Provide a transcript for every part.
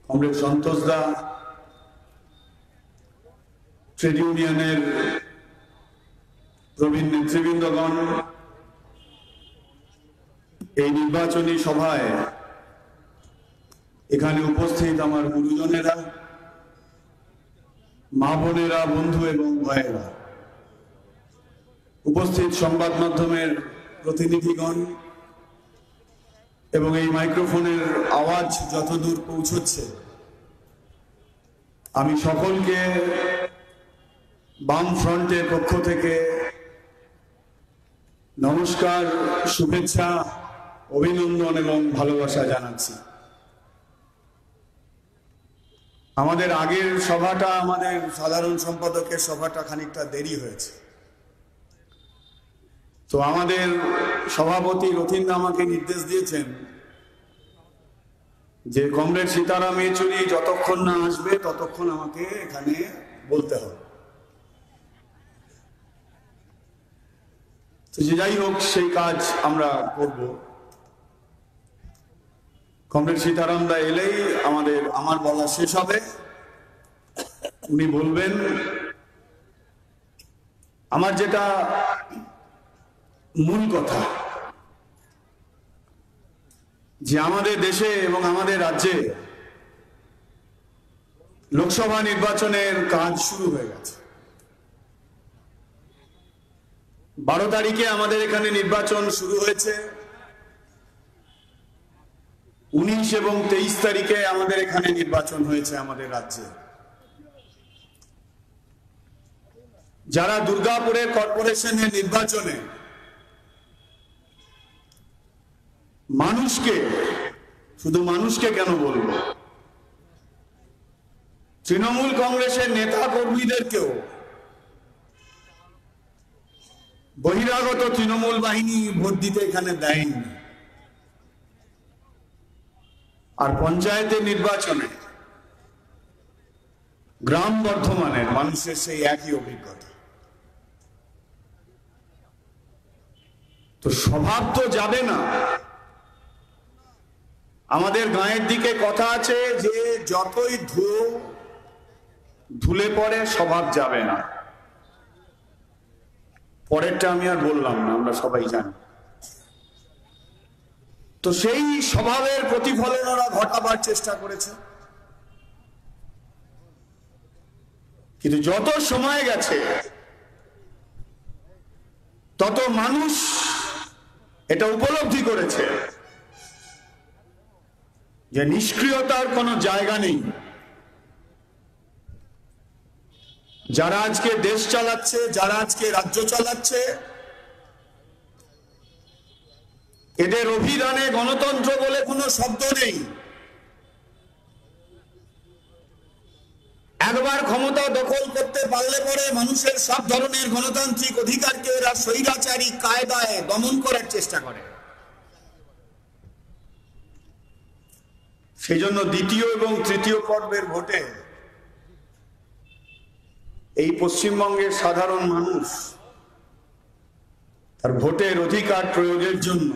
Comrade সন্তোষ দা, trade ইউনিয়নের প্রবীণ নেতৃবৃন্দগণ, এই নির্বাচনী সভায় এখানে উপস্থিত আমার গুরুজনেরা, মা বোনেরা, বন্ধু এবং ভাইয়েরা, উপস্থিত সংবাদ মাধ্যমের প্রতিনিধিগণ এবং এই মাইক্রোফোনের আওয়াজ যতদূর পৌঁছচ্ছে, আমি সকলকে বাম ফ্রন্টের পক্ষ থেকে নমস্কার, শুভেচ্ছা, অভিনন্দন এবং ভালোবাসা জানাচ্ছি। আমাদের আগের সভাটা, আমাদের সাধারণ সম্পাদকের সভাটা খানিকটা দেরি হয়েছে, তো আমাদের সভাপতি রথীন আমাকে নির্দেশ দিয়েছেন যে কমরেড সীতারাম ইয়েচুরি যতক্ষণ না আসবে ততক্ষণ আমাকে এখানে বলতে হবে। তো যাই হোক, সেই কাজ আমরা করব। কমরেড সীতারাম দা এলেই আমার বলা শেষ হবে। উনি বলবেন। আমার যেটা মূল কথা, যে আমাদের দেশে এবং আমাদের রাজ্যে লোকসভা নির্বাচনের কাজ শুরু হয়ে গেছে। 12 তারিখে আমাদের এখানে নির্বাচন শুরু হয়েছে। 19 এবং 23 তারিখে আমাদের এখানে নির্বাচন হয়েছে আমাদের রাজ্যে। যারা দুর্গাপুরের কর্পোরেশনের নির্বাচনে মানুষকে, শুধু মানুষকে কেন বলবো, তৃণমূল কংগ্রেসের নেতা কর্মীদেরকেও বহিরাগত তৃণমূল বাহিনী ভোট দিতে এখানে দেয়নি। আর পঞ্চায়েতের নির্বাচনে গ্রাম বর্ধমানের মানুষের সেই একই অভিজ্ঞতা। তো স্বভাব তো যাবে না। আমাদের গাঁয়ের দিকে কথা আছে যে যতই ধুলে পড়ে স্বভাব যাবে না। পরেরটা আমি আর বললাম না, আমরা সবাই জানি। তো সেই স্বভাবের প্রতিফলন ওরা ঘটাবার চেষ্টা করেছে। কিন্তু যত সময় গেছে তত মানুষ এটা উপলব্ধি করেছে যে নিষ্ক্রিয়তার কোনো জায়গা নেই। যারা আজকে দেশ চালাচ্ছে, যারা আজকে রাজ্য চালাচ্ছে, এদের অভিধানে গণতন্ত্র বলে কোনো শব্দ নেই। একবার ক্ষমতা দখল করতে পারলে পরে মানুষের সব ধরনের গণতান্ত্রিক অধিকারকে এরা স্বৈরাচারী কায়দায় দমন করার চেষ্টা করে। সেই জন্য দ্বিতীয় এবং তৃতীয় পর্বের ভোটে এই পশ্চিমবঙ্গের সাধারণ মানুষ তার ভোটের অধিকার প্রয়োগের জন্য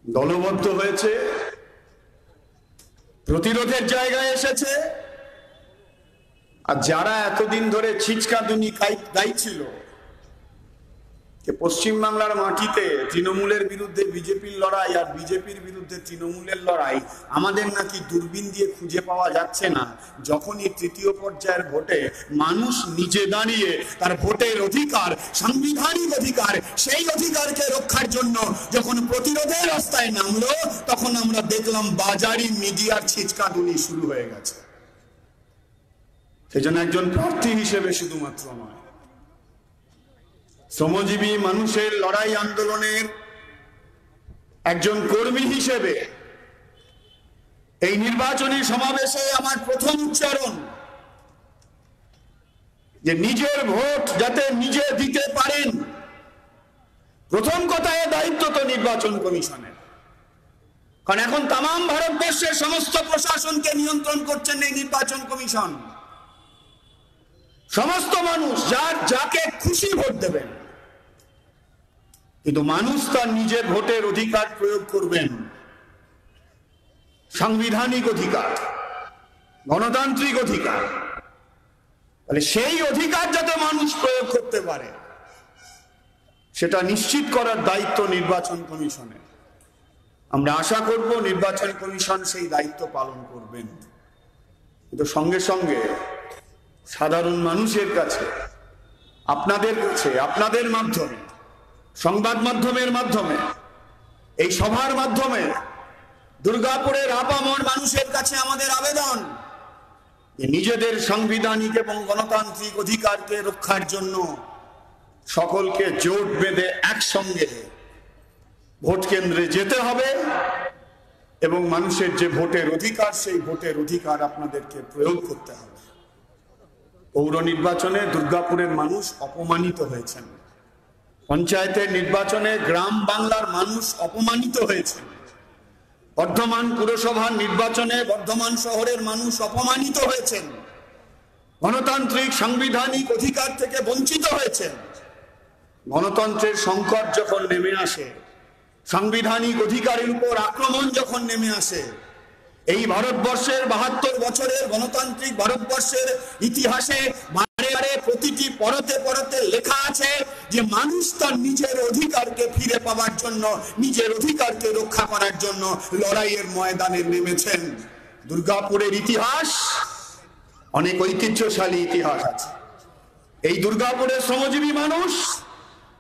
দলবদ্ধ হয়েছে, প্রতিরোধের জায়গায় এসেছে। আর যারা এতদিন ধরে ছিচকাদুনি গাইছিল যে পশ্চিমবাংলার মাটিতে তৃণমূলের বিরুদ্ধে বিজেপির লড়াই আর বিজেপির বিরুদ্ধে তৃণমূলের লড়াই, আমাদের নাকি দূরবীন দিয়ে খুঁজে পাওয়া যাচ্ছে না, যখনই তৃতীয় পর্যায়ের ভোটে মানুষ নিজে দাঁড়িয়ে তার ভোটের অধিকার, সাংবিধানিক অধিকার, সেই অধিকারকে রক্ষার জন্য যখন প্রতিরোধের রাস্তায় নামলো, তখন আমরা দেখলাম বাজারি মিডিয়ার ছিচকাদুনি শুরু হয়ে গেছে। সেজন্য একজন প্রার্থী হিসেবে শুধুমাত্র নয়, শ্রমজীবী মানুষের লড়াই আন্দোলনের একজন কর্মী হিসেবে এই নির্বাচনী সমাবেশে আমার প্রথম উচ্চারণ যে নিজের ভোট যাতে নিজে দিতে পারেন, প্রথম কথায় দায়িত্ব তো নির্বাচন কমিশনের। কারণ এখন তামাম ভারতবর্ষের সমস্ত প্রশাসনকে নিয়ন্ত্রণ করছেন এই নির্বাচন কমিশন। সমস্ত মানুষ যাকে খুশি ভোট দেবেন, কিন্তু মানুষ তার নিজের ভোটের অধিকার প্রয়োগ করবেন। সাংবিধানিক অধিকার, গণতান্ত্রিক অধিকার। তাহলে সেই অধিকার যাতে মানুষ প্রয়োগ করতে পারে সেটা নিশ্চিত করার দায়িত্ব নির্বাচন কমিশনের। আমরা আশা করব নির্বাচন কমিশন সেই দায়িত্ব পালন করবেন। কিন্তু সঙ্গে সঙ্গে সাধারণ মানুষের কাছে, আপনাদের কাছে, আপনাদের মাধ্যমে, সংবাদ মাধ্যমের মাধ্যমে, এই সভার মাধ্যমে দুর্গাপুরের আপামর মানুষের কাছে আমাদের আবেদন, নিজেদের সাংবিধানিক এবং গণতান্ত্রিক অধিকারকে রক্ষার জন্য সকলকে জোট বেঁধে একসঙ্গে ভোট কেন্দ্রে যেতে হবে এবং মানুষের যে ভোটের অধিকার, সেই ভোটের অধিকার আপনাদেরকে প্রয়োগ করতে হবে। পৌর নির্বাচনে দুর্গাপুরের মানুষ অপমানিত হয়েছেন, পঞ্চায়েতের নির্বাচনে গ্রাম বাংলার মানুষ অপমানিত হয়েছেন, বর্ধমান পুরসভার নির্বাচনে বর্ধমান শহরের মানুষ অপমানিত হয়েছেন, গণতান্ত্রিক সাংবিধানিক অধিকার থেকে বঞ্চিত হয়েছেন। গণতন্ত্রের সংকট যখন নেমে আসে, সাংবিধানিক অধিকারের উপর আক্রমণ যখন নেমে আসে, এই ভারতবর্ষের ৭২ বছরের গণতান্ত্রিক ভারতবর্ষের ইতিহাসে বারে বারে প্রতিটি পরতে পরতে লেখা আছে যে মানুষ তার নিজের অধিকারকে ফিরে পাওয়ার জন্য, নিজের অধিকারকে রক্ষা করার জন্য লড়াইয়ের ময়দানে নেমেছেন। দুর্গাপুরের ইতিহাস অনেক ঐতিহ্যশালী ইতিহাস আছে। এই দুর্গাপুরের শ্রমজীবী মানুষ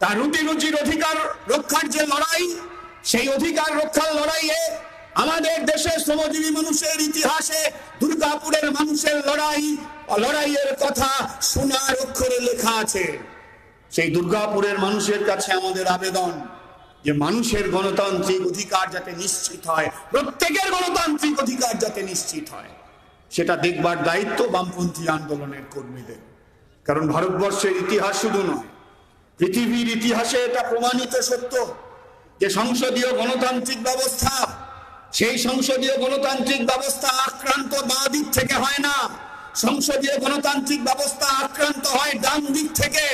তার রুটি রুচির অধিকার রক্ষার যে লড়াই, সেই অধিকার রক্ষার লড়াইয়ে আমাদের দেশের শ্রমজীবী মানুষের ইতিহাসে দুর্গাপুরের মানুষের লড়াইয়ের কথা সোনার অক্ষরে লেখা আছে। সেই দুর্গাপুরের মানুষের কাছে আমাদের আবেদন যে মানুষের গণতান্ত্রিক অধিকার যাতে নিশ্চিত হয়, প্রত্যেকের গণতান্ত্রিক অধিকার যাতে নিশ্চিত হয়, সেটা দেখবার দায়িত্ব বামপন্থী আন্দোলনের কর্মীদের। কারণ ভারতবর্ষের ইতিহাস শুধু নয়, পৃথিবীর ইতিহাসে এটা প্রমাণিত সত্য যে সংসদীয় গণতান্ত্রিক ব্যবস্থা, সেই সংসদীয় গণতান্ত্রিক ব্যবস্থা আক্রান্ত বাঁ দিক থেকে হয় না, সংসদীয় গণতান্ত্রিক ব্যবস্থা আক্রান্ত হয় ডান দিক থেকে।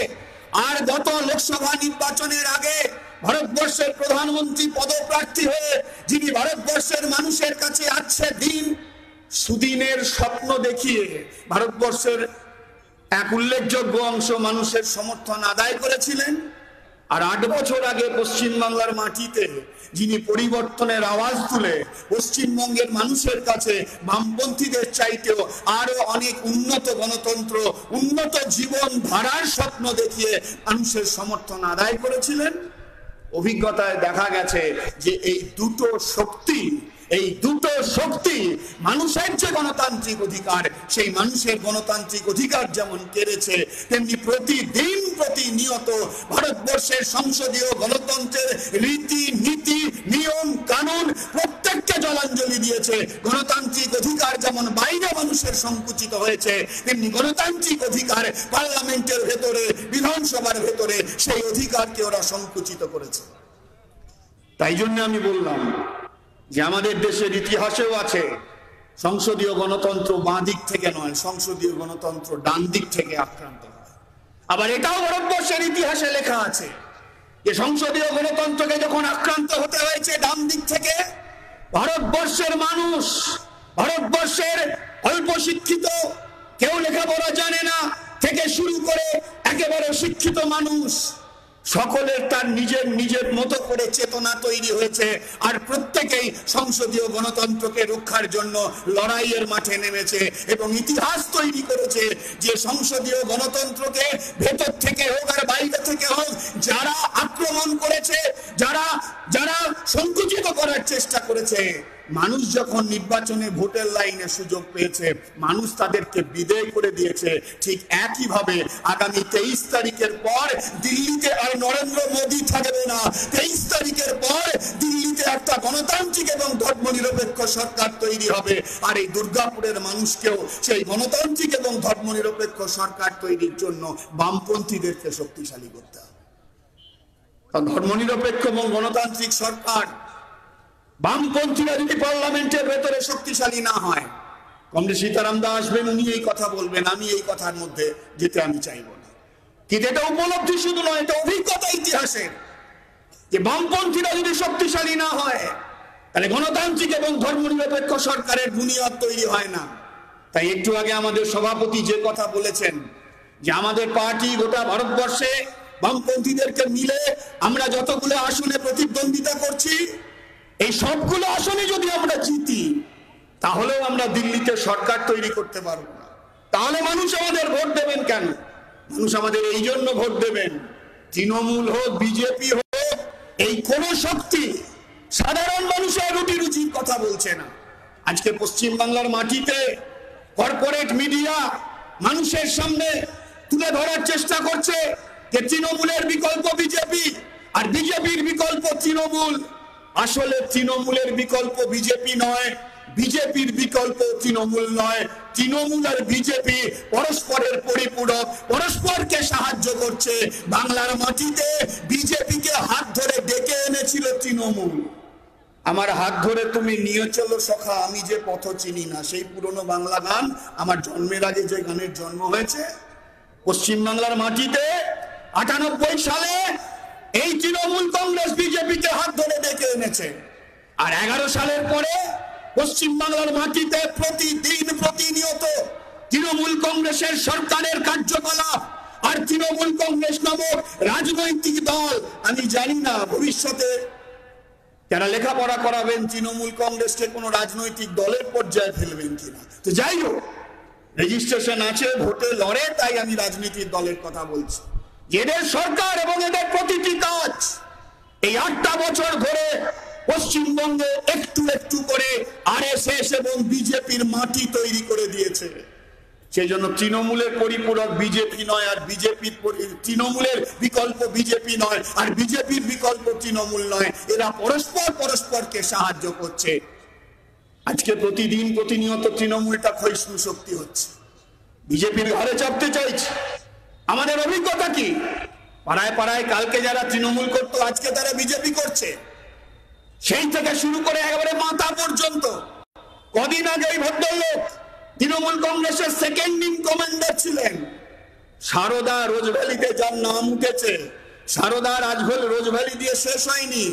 আর গত লোকসভা নির্বাচনের আগে ভারতবর্ষের প্রধানমন্ত্রী পদপ্রার্থী হয়ে যিনি ভারতবর্ষের মানুষের কাছে আছে দিন সুদিনের স্বপ্ন দেখিয়ে ভারতবর্ষের এক উল্লেখযোগ্য অংশ মানুষের সমর্থন আদায় করেছিলেন, আর ৮ বছর আগে পশ্চিমবাংলার মাটিতে যিনি পরিবর্তনের আওয়াজ তুলে পশ্চিমবঙ্গের মানুষের কাছে বামপন্থীদের চাইতেও আরো অনেক উন্নত গণতন্ত্র, উন্নত জীবন ধারার স্বপ্ন দেখিয়ে মানুষের সমর্থন আদায় করেছিলেন, অভিজ্ঞতায় দেখা গেছে যে এই দুটো শক্তি মানুষের যে গণতান্ত্রিক অধিকার, সেই মানুষের গণতান্ত্রিক অধিকার যেমন কেড়েছে, তেমনি প্রতিদিন প্রতিনিয়ত ভারতবর্ষের সংসদীয় গণতন্ত্রের রীতি নীতি নিয়ম কানুন প্রত্যেককে জলাঞ্জলি দিয়েছে। গণতান্ত্রিক অধিকার যেমন বাইরে মানুষের সংকুচিত হয়েছে, তেমনি গণতান্ত্রিক অধিকার পার্লামেন্টের ভেতরে, বিধানসভার ভেতরে সেই অধিকারকে ওরা সংকুচিত করেছে। তাই জন্য আমি বললাম যে আমাদের দেশের ইতিহাসেও আছে সংসদীয় গণতন্ত্র বাঁ দিক থেকে নয়, সংসদীয় গণতন্ত্র ডান দিক থেকে আক্রান্ত হয়। আবার এটাও ভারতবর্ষের ইতিহাসে লেখা আছে যে সংসদীয় গণতন্ত্রকে যখন আক্রান্ত হতে হয়েছে ডান দিক থেকে, ভারতবর্ষের মানুষ, ভারতবর্ষের অল্প শিক্ষিত, কেউ লেখাপড়া জানে না থেকে শুরু করে একেবারে শিক্ষিত মানুষ, সকলের তার নিজের মতো করে চেতনা তৈরি হয়েছে, আর প্রত্যেকেই সংসদীয় গণতন্ত্রকে রক্ষার জন্য লড়াইয়ের মাঠে নেমেছে এবং ইতিহাস তৈরি করেছে যে সংসদীয় গণতন্ত্রকে ভেতর থেকে হোক আর বাইরে থেকে হোক যারা আক্রমণ করেছে, যারা সংকুচিত করার চেষ্টা করেছে, মানুষ যখন নির্বাচনে ভোটের লাইনে সুযোগ পেয়েছে, মানুষ তাদেরকে বিদায় করে দিয়েছে। ঠিক একইভাবে আগামী 23 তারিখের পর দিল্লিতে আর নরেন্দ্র মোদী থাকবে না। 23 তারিখের পর দিল্লিতে একটা গণতান্ত্রিক এবং ধর্মনিরপেক্ষ সরকার তৈরি হবে, আর এই দুর্গাপুরের মানুষকেও সেই গণতান্ত্রিক এবং ধর্মনিরপেক্ষ সরকার তৈরির জন্য বামপন্থীদেরকে শক্তিশালী করতে হবে। ধর্মনিরপেক্ষ এবং গণতান্ত্রিক সরকার, বামপন্থীরা যদি পার্লামেন্টের ভেতরে শক্তিশালী না হয়, কমরেড সীতারাম দাস আসবেন, উনি এই কথা বলবেন, আমি এই কথার মধ্যে যেতে আমি চাইব না। কিন্তু এটা উপলব্ধি শুধু নয়, এটা অভিজ্ঞতা ইতিহাসের, যে বামপন্থীরা যদি শক্তিশালী না হয়, তাহলে গণতান্ত্রিক এবং ধর্মনিরপেক্ষ সরকারের বুনিয়াদ তৈরি হয় না। তাই একটু আগে আমাদের সভাপতি যে কথা বলেছেন যে আমাদের পার্টি গোটা ভারতবর্ষে বামপন্থীদেরকে মিলে আমরা যতগুলো আসনে প্রতিদ্বন্দ্বিতা করছি, এই সবগুলো আসনে যদি আমরা জিতি তাহলেও আমরা দিল্লিতে সরকার তৈরি করতে পারবো না। তাহলে মানুষ আমাদের ভোট দেবেন কেন? মানুষ আমাদের এই জন্য ভোট দেবেন, তৃণমূল হোক বিজেপি হোক, এই কোন শক্তি সাধারণ মানুষের রুটি রুচির কথা বলছে না। আজকে পশ্চিম বাংলার মাটিতে কর্পোরেট মিডিয়া মানুষের সামনে তুলে ধরার চেষ্টা করছে যে তৃণমূলের বিকল্প বিজেপি আর বিজেপির বিকল্প তৃণমূল। আসলে তৃণমূলের বিকল্প বিজেপি নয়, বিজেপির বিকল্প তৃণমূল নয়। তৃণমূল আর বিজেপি পরস্পরের পরিপূরক, পরস্পরকে সাহায্য করছে। বাংলার মাটিতে বিজেপিকে হাত ধরে ডেকে এনেছিল তৃণমূল। আমার হাত ধরে তুমি নিয়ে চলো সখা, আমি যে পথ চিনি না, সেই পুরনো বাংলা গান। আমার জন্মের আগে যে গানের জন্ম হয়েছে পশ্চিম বাংলার মাটিতে 98 সালে এই তৃণমূল কংগ্রেস বিজেপিকে হাত ধরে ডেকে এনেছে। আর 11 সালের পরে পশ্চিম বাংলার মাটিতে প্রতিদিন প্রতিনিয়ত তৃণমূল কংগ্রেসের সরকারের কার্যকলাপ আর তৃণমূল কংগ্রেস নামক রাজনৈতিক দল, আমি জানি না ভবিষ্যতে যারা লেখাপড়া করাবেন তৃণমূল কংগ্রেসকে কোন রাজনৈতিক দলের পর্যায়ে ফেলবেন কিনা। তো যাই হোক, রেজিস্ট্রেশন আছে, ভোটে লড়ে, তাই আমি রাজনীতির দলের কথা বলছি। এদের সরকার এবং এদের প্রতিটি কাজ এই 8টা বছর ধরে পশ্চিমবঙ্গে একটু একটু করে আরএসএস এবং বিজেপির মাটি তৈরি করে দিয়েছে। সেই জন্য তৃণমূলের পরিপূরক বিজেপি নয়, আর বিজেপির তৃণমূলের বিকল্প বিজেপি নয়, আর বিজেপির বিকল্প তৃণমূল নয়। এরা পরস্পর পরস্পরকে সাহায্য করছে। আজকে প্রতিদিন প্রতিনিয়ত তৃণমূলটা ক্ষয়িষ্ণু শক্তি হচ্ছে, বিজেপির ঘরে চাপতে চাইছে। আমাদের অভিজ্ঞতা কি? পাড়ায় পাড়ায় কালকে যারা তৃণমূল করতো আজকে তারা বিজেপি করছে, সেই থেকে শুরু করে একেবারে মাথা পর্যন্ত। কদিন আগে এই ভদ্রলোক তৃণমূল কংগ্রেসের সেকেন্ড ইন কমান্ডার ছিলেন। সারদা রোজভ্যালিতে যার নাম উঠেছে, সারদা রোজভ্যালি দিয়ে শেষ হয়নি,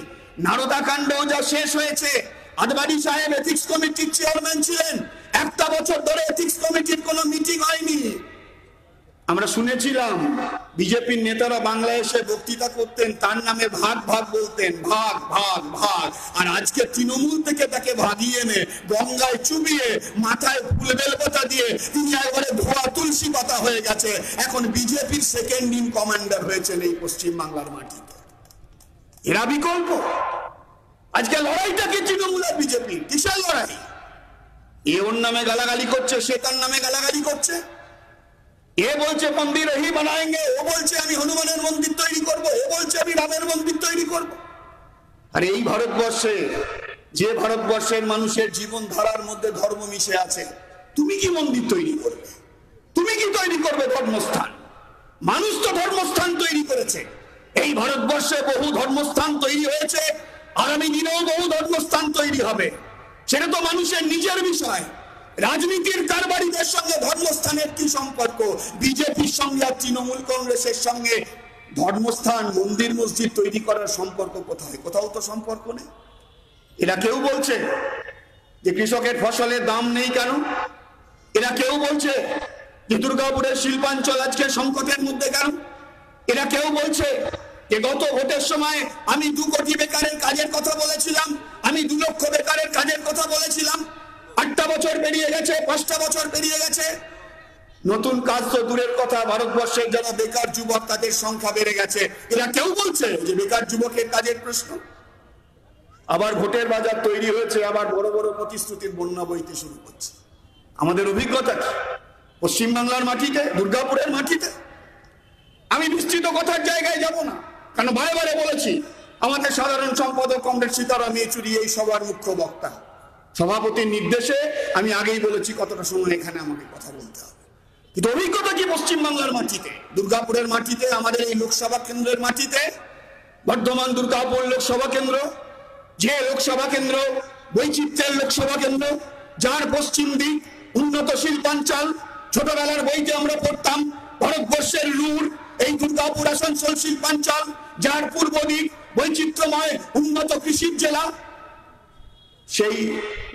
নারদা কাণ্ডেও যা শেষ হয়েছে। আদবানি সাহেব এথিক্স কমিটির চেয়ারম্যান ছিলেন, 1টা বছর ধরে এথিক্স কমিটির কোনো মিটিং হয়নি। আমরা শুনেছিলাম বিজেপির নেতারা বাংলায় এসে বক্তৃতা করতেন, তার নামে ভাগ ভাগ বলতেন, ভাগ ভাগ ভাগ। আর আজকে তৃণমূল থেকে তাকে ভাগিয়ে এনে গঙ্গায় চুবিয়ে মাথায় ফুল বেলপাতা দিয়ে তিনি একবারে ধোয়া তুলসী পাতা হয়ে গেছে। এখন বিজেপির সেকেন্ড ইন কমান্ডার হয়েছেন এই পশ্চিম বাংলার মাটিতে। এরা বিকল্প। আজকে লড়াইটা কি তৃণমূল আর বিজেপি? কিসের লড়াই? এ ওর নামে গালাগালি করছে, সে তার নামে গালাগালি করছে। এ বলছে মন্দির হি বানায়েঙ্গে, ও বলছে আমি হনুমানের মন্দির তৈরি করব, এ বলছে আমি রামের মন্দির তৈরি করব। আর এই ভারতবর্ষে, যে ভারতবর্ষের মানুষের জীবন ধারার মধ্যে ধর্ম মিশে আছে, তুমি কি মন্দির তৈরি করবে? তুমি কি তৈরি করবে ধর্মস্থান? মানুষ তো ধর্মস্থান তৈরি করেছে। এই ভারতবর্ষে বহু ধর্মস্থান তৈরি হয়েছে, আগামী দিনেও বহু ধর্মস্থান তৈরি হবে। সেটা তো মানুষের নিজের বিষয়। রাজনীতির কারবারিদের সঙ্গে ধর্মস্থানের কি সম্পর্ক? বিজেপির সঙ্গে আর তৃণমূল কংগ্রেসের সঙ্গে ধর্মস্থান, মন্দির মসজিদ তৈরি করার সম্পর্ক কোথায়? কোথাও তো সম্পর্ক নেই। এরা কেউ বলছে যে কৃষকের ফসলের দাম নেই কেন? এরা কেউ বলছে যে দুর্গাপুরের শিল্পাঞ্চল আজকে সংকটের মধ্যে কেন? এরা কেউ বলছে যে গত ভোটের সময় আমি 2 কোটি বেকারের কাজের কথা বলেছিলাম, আমি 2 লক্ষ বেকারের কাজের কথা বলেছিলাম। 8টা বছর পেরিয়ে গেছে, 5টা বছর পেরিয়ে গেছে, নতুন কাজ তো দূরের কথা, ভারতবর্ষের যারা বেকার যুবক তাদের সংখ্যা বেড়ে গেছে। এরা কেউ বলছে যে বেকার যুবকের কাজের প্রশ্ন? আবার ভোটের বাজার তৈরি হয়েছে, আবার বড় বড় প্রতিশ্রুতির বন্যা বইতে শুরু করছে। আমাদের অভিজ্ঞতা কি পশ্চিম বাংলার মাটিতে, দুর্গাপুরের মাটিতে? আমি বিস্তৃত কথার জায়গায় যাব না, কারণ বারে বারে বলেছি আমাদের সাধারণ সম্পাদক কমরেড সীতারাম ইয়েচুরি এই সবার মুখ্য বক্তা। সভাপতির নির্দেশে আমি আগেই বলেছি কতটা সময় এখানে আমাকে কথা বলতে হবে। কিন্তু অভিজ্ঞতা কি পশ্চিম বাংলার মাটিতে, দুর্গাপুরের মাটিতে, আমাদের এই লোকসভা কেন্দ্রের মাটিতে? বর্ধমান দুর্গাপুর লোকসভা কেন্দ্র, যে লোকসভা কেন্দ্র বৈচিত্র্যের লোকসভা কেন্দ্র, যার পশ্চিম দিক উন্নত শিল্পাঞ্চল। ছোটবেলার বইতে আমরা পড়তাম ভারতবর্ষের রুর এই দুর্গাপুর আসানসোল শিল্পাঞ্চল, যার পূর্ব দিক বৈচিত্র্যময় উন্নত কৃষির জেলা। সেই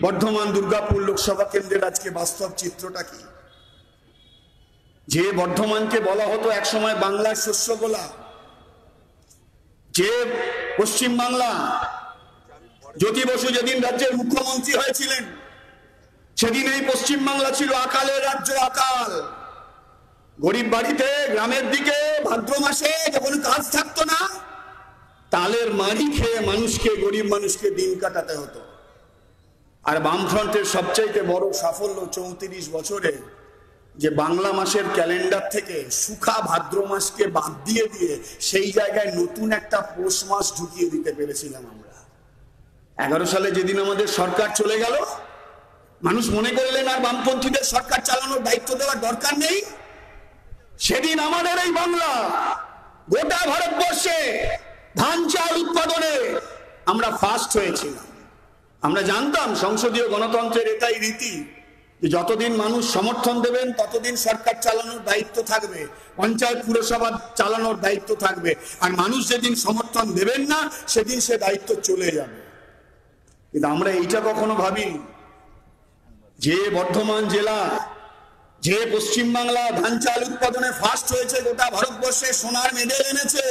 বর্ধমান দুর্গাপুর লোকসভা কেন্দ্রের আজকে বাস্তব চিত্রটা কি? যে বর্ধমানকে বলা হতো একসময় বাংলার শস্য গোলা, যে পশ্চিম বাংলা, জ্যোতি বসু যেদিন রাজ্যের মুখ্যমন্ত্রী হয়েছিলেন সেদিন এই পশ্চিম বাংলা ছিল আকালের রাজ্য। আকাল, গরিব বাড়িতে গ্রামের দিকে ভাদ্র মাসে যখন কাজ থাকতো না, তালের মারি খেয়ে মানুষকে, গরিব মানুষকে দিন কাটাতে হতো। আর বামফ্রন্টের সবচাইতে বড় সাফল্য 34 বছরে যে বাংলা মাসের ক্যালেন্ডার থেকে সুখা ভাদ্র মাসকে বাদ দিয়ে সেই জায়গায় নতুন একটা পৌষ মাস ঢুকিয়ে দিতে পেরেছিলাম আমরা। 11 সালে যেদিন আমাদের সরকার চলে গেল, মানুষ মনে করলেন আর বামপন্থীদের সরকার চালানোর দায়িত্ব দেওয়ার দরকার নেই। সেদিন আমাদের এই বাংলা গোটা ভারতবর্ষে ধান চাল উৎপাদনে আমরা ফার্স্ট হয়েছিলাম। আমরা জানতাম সংসদীয় গণতন্ত্রের এটাই রীতি যে যতদিন মানুষ সমর্থন দেবেন ততদিন সরকার চালানোর দায়িত্ব থাকবে, পঞ্চায়েত পুরসভা চালানোর দায়িত্ব থাকবে। আর মানুষ যেদিন সমর্থন দেবেন না সেদিন সে দায়িত্ব চলে যাবে। কিন্তু আমরা এইটা কখনো ভাবিনি যে বর্ধমান জেলা, যে পশ্চিম বাংলা ধান চাল উৎপাদনে ফার্স্ট হয়েছে, গোটা ভারতবর্ষে সোনার মেডেল এনেছে,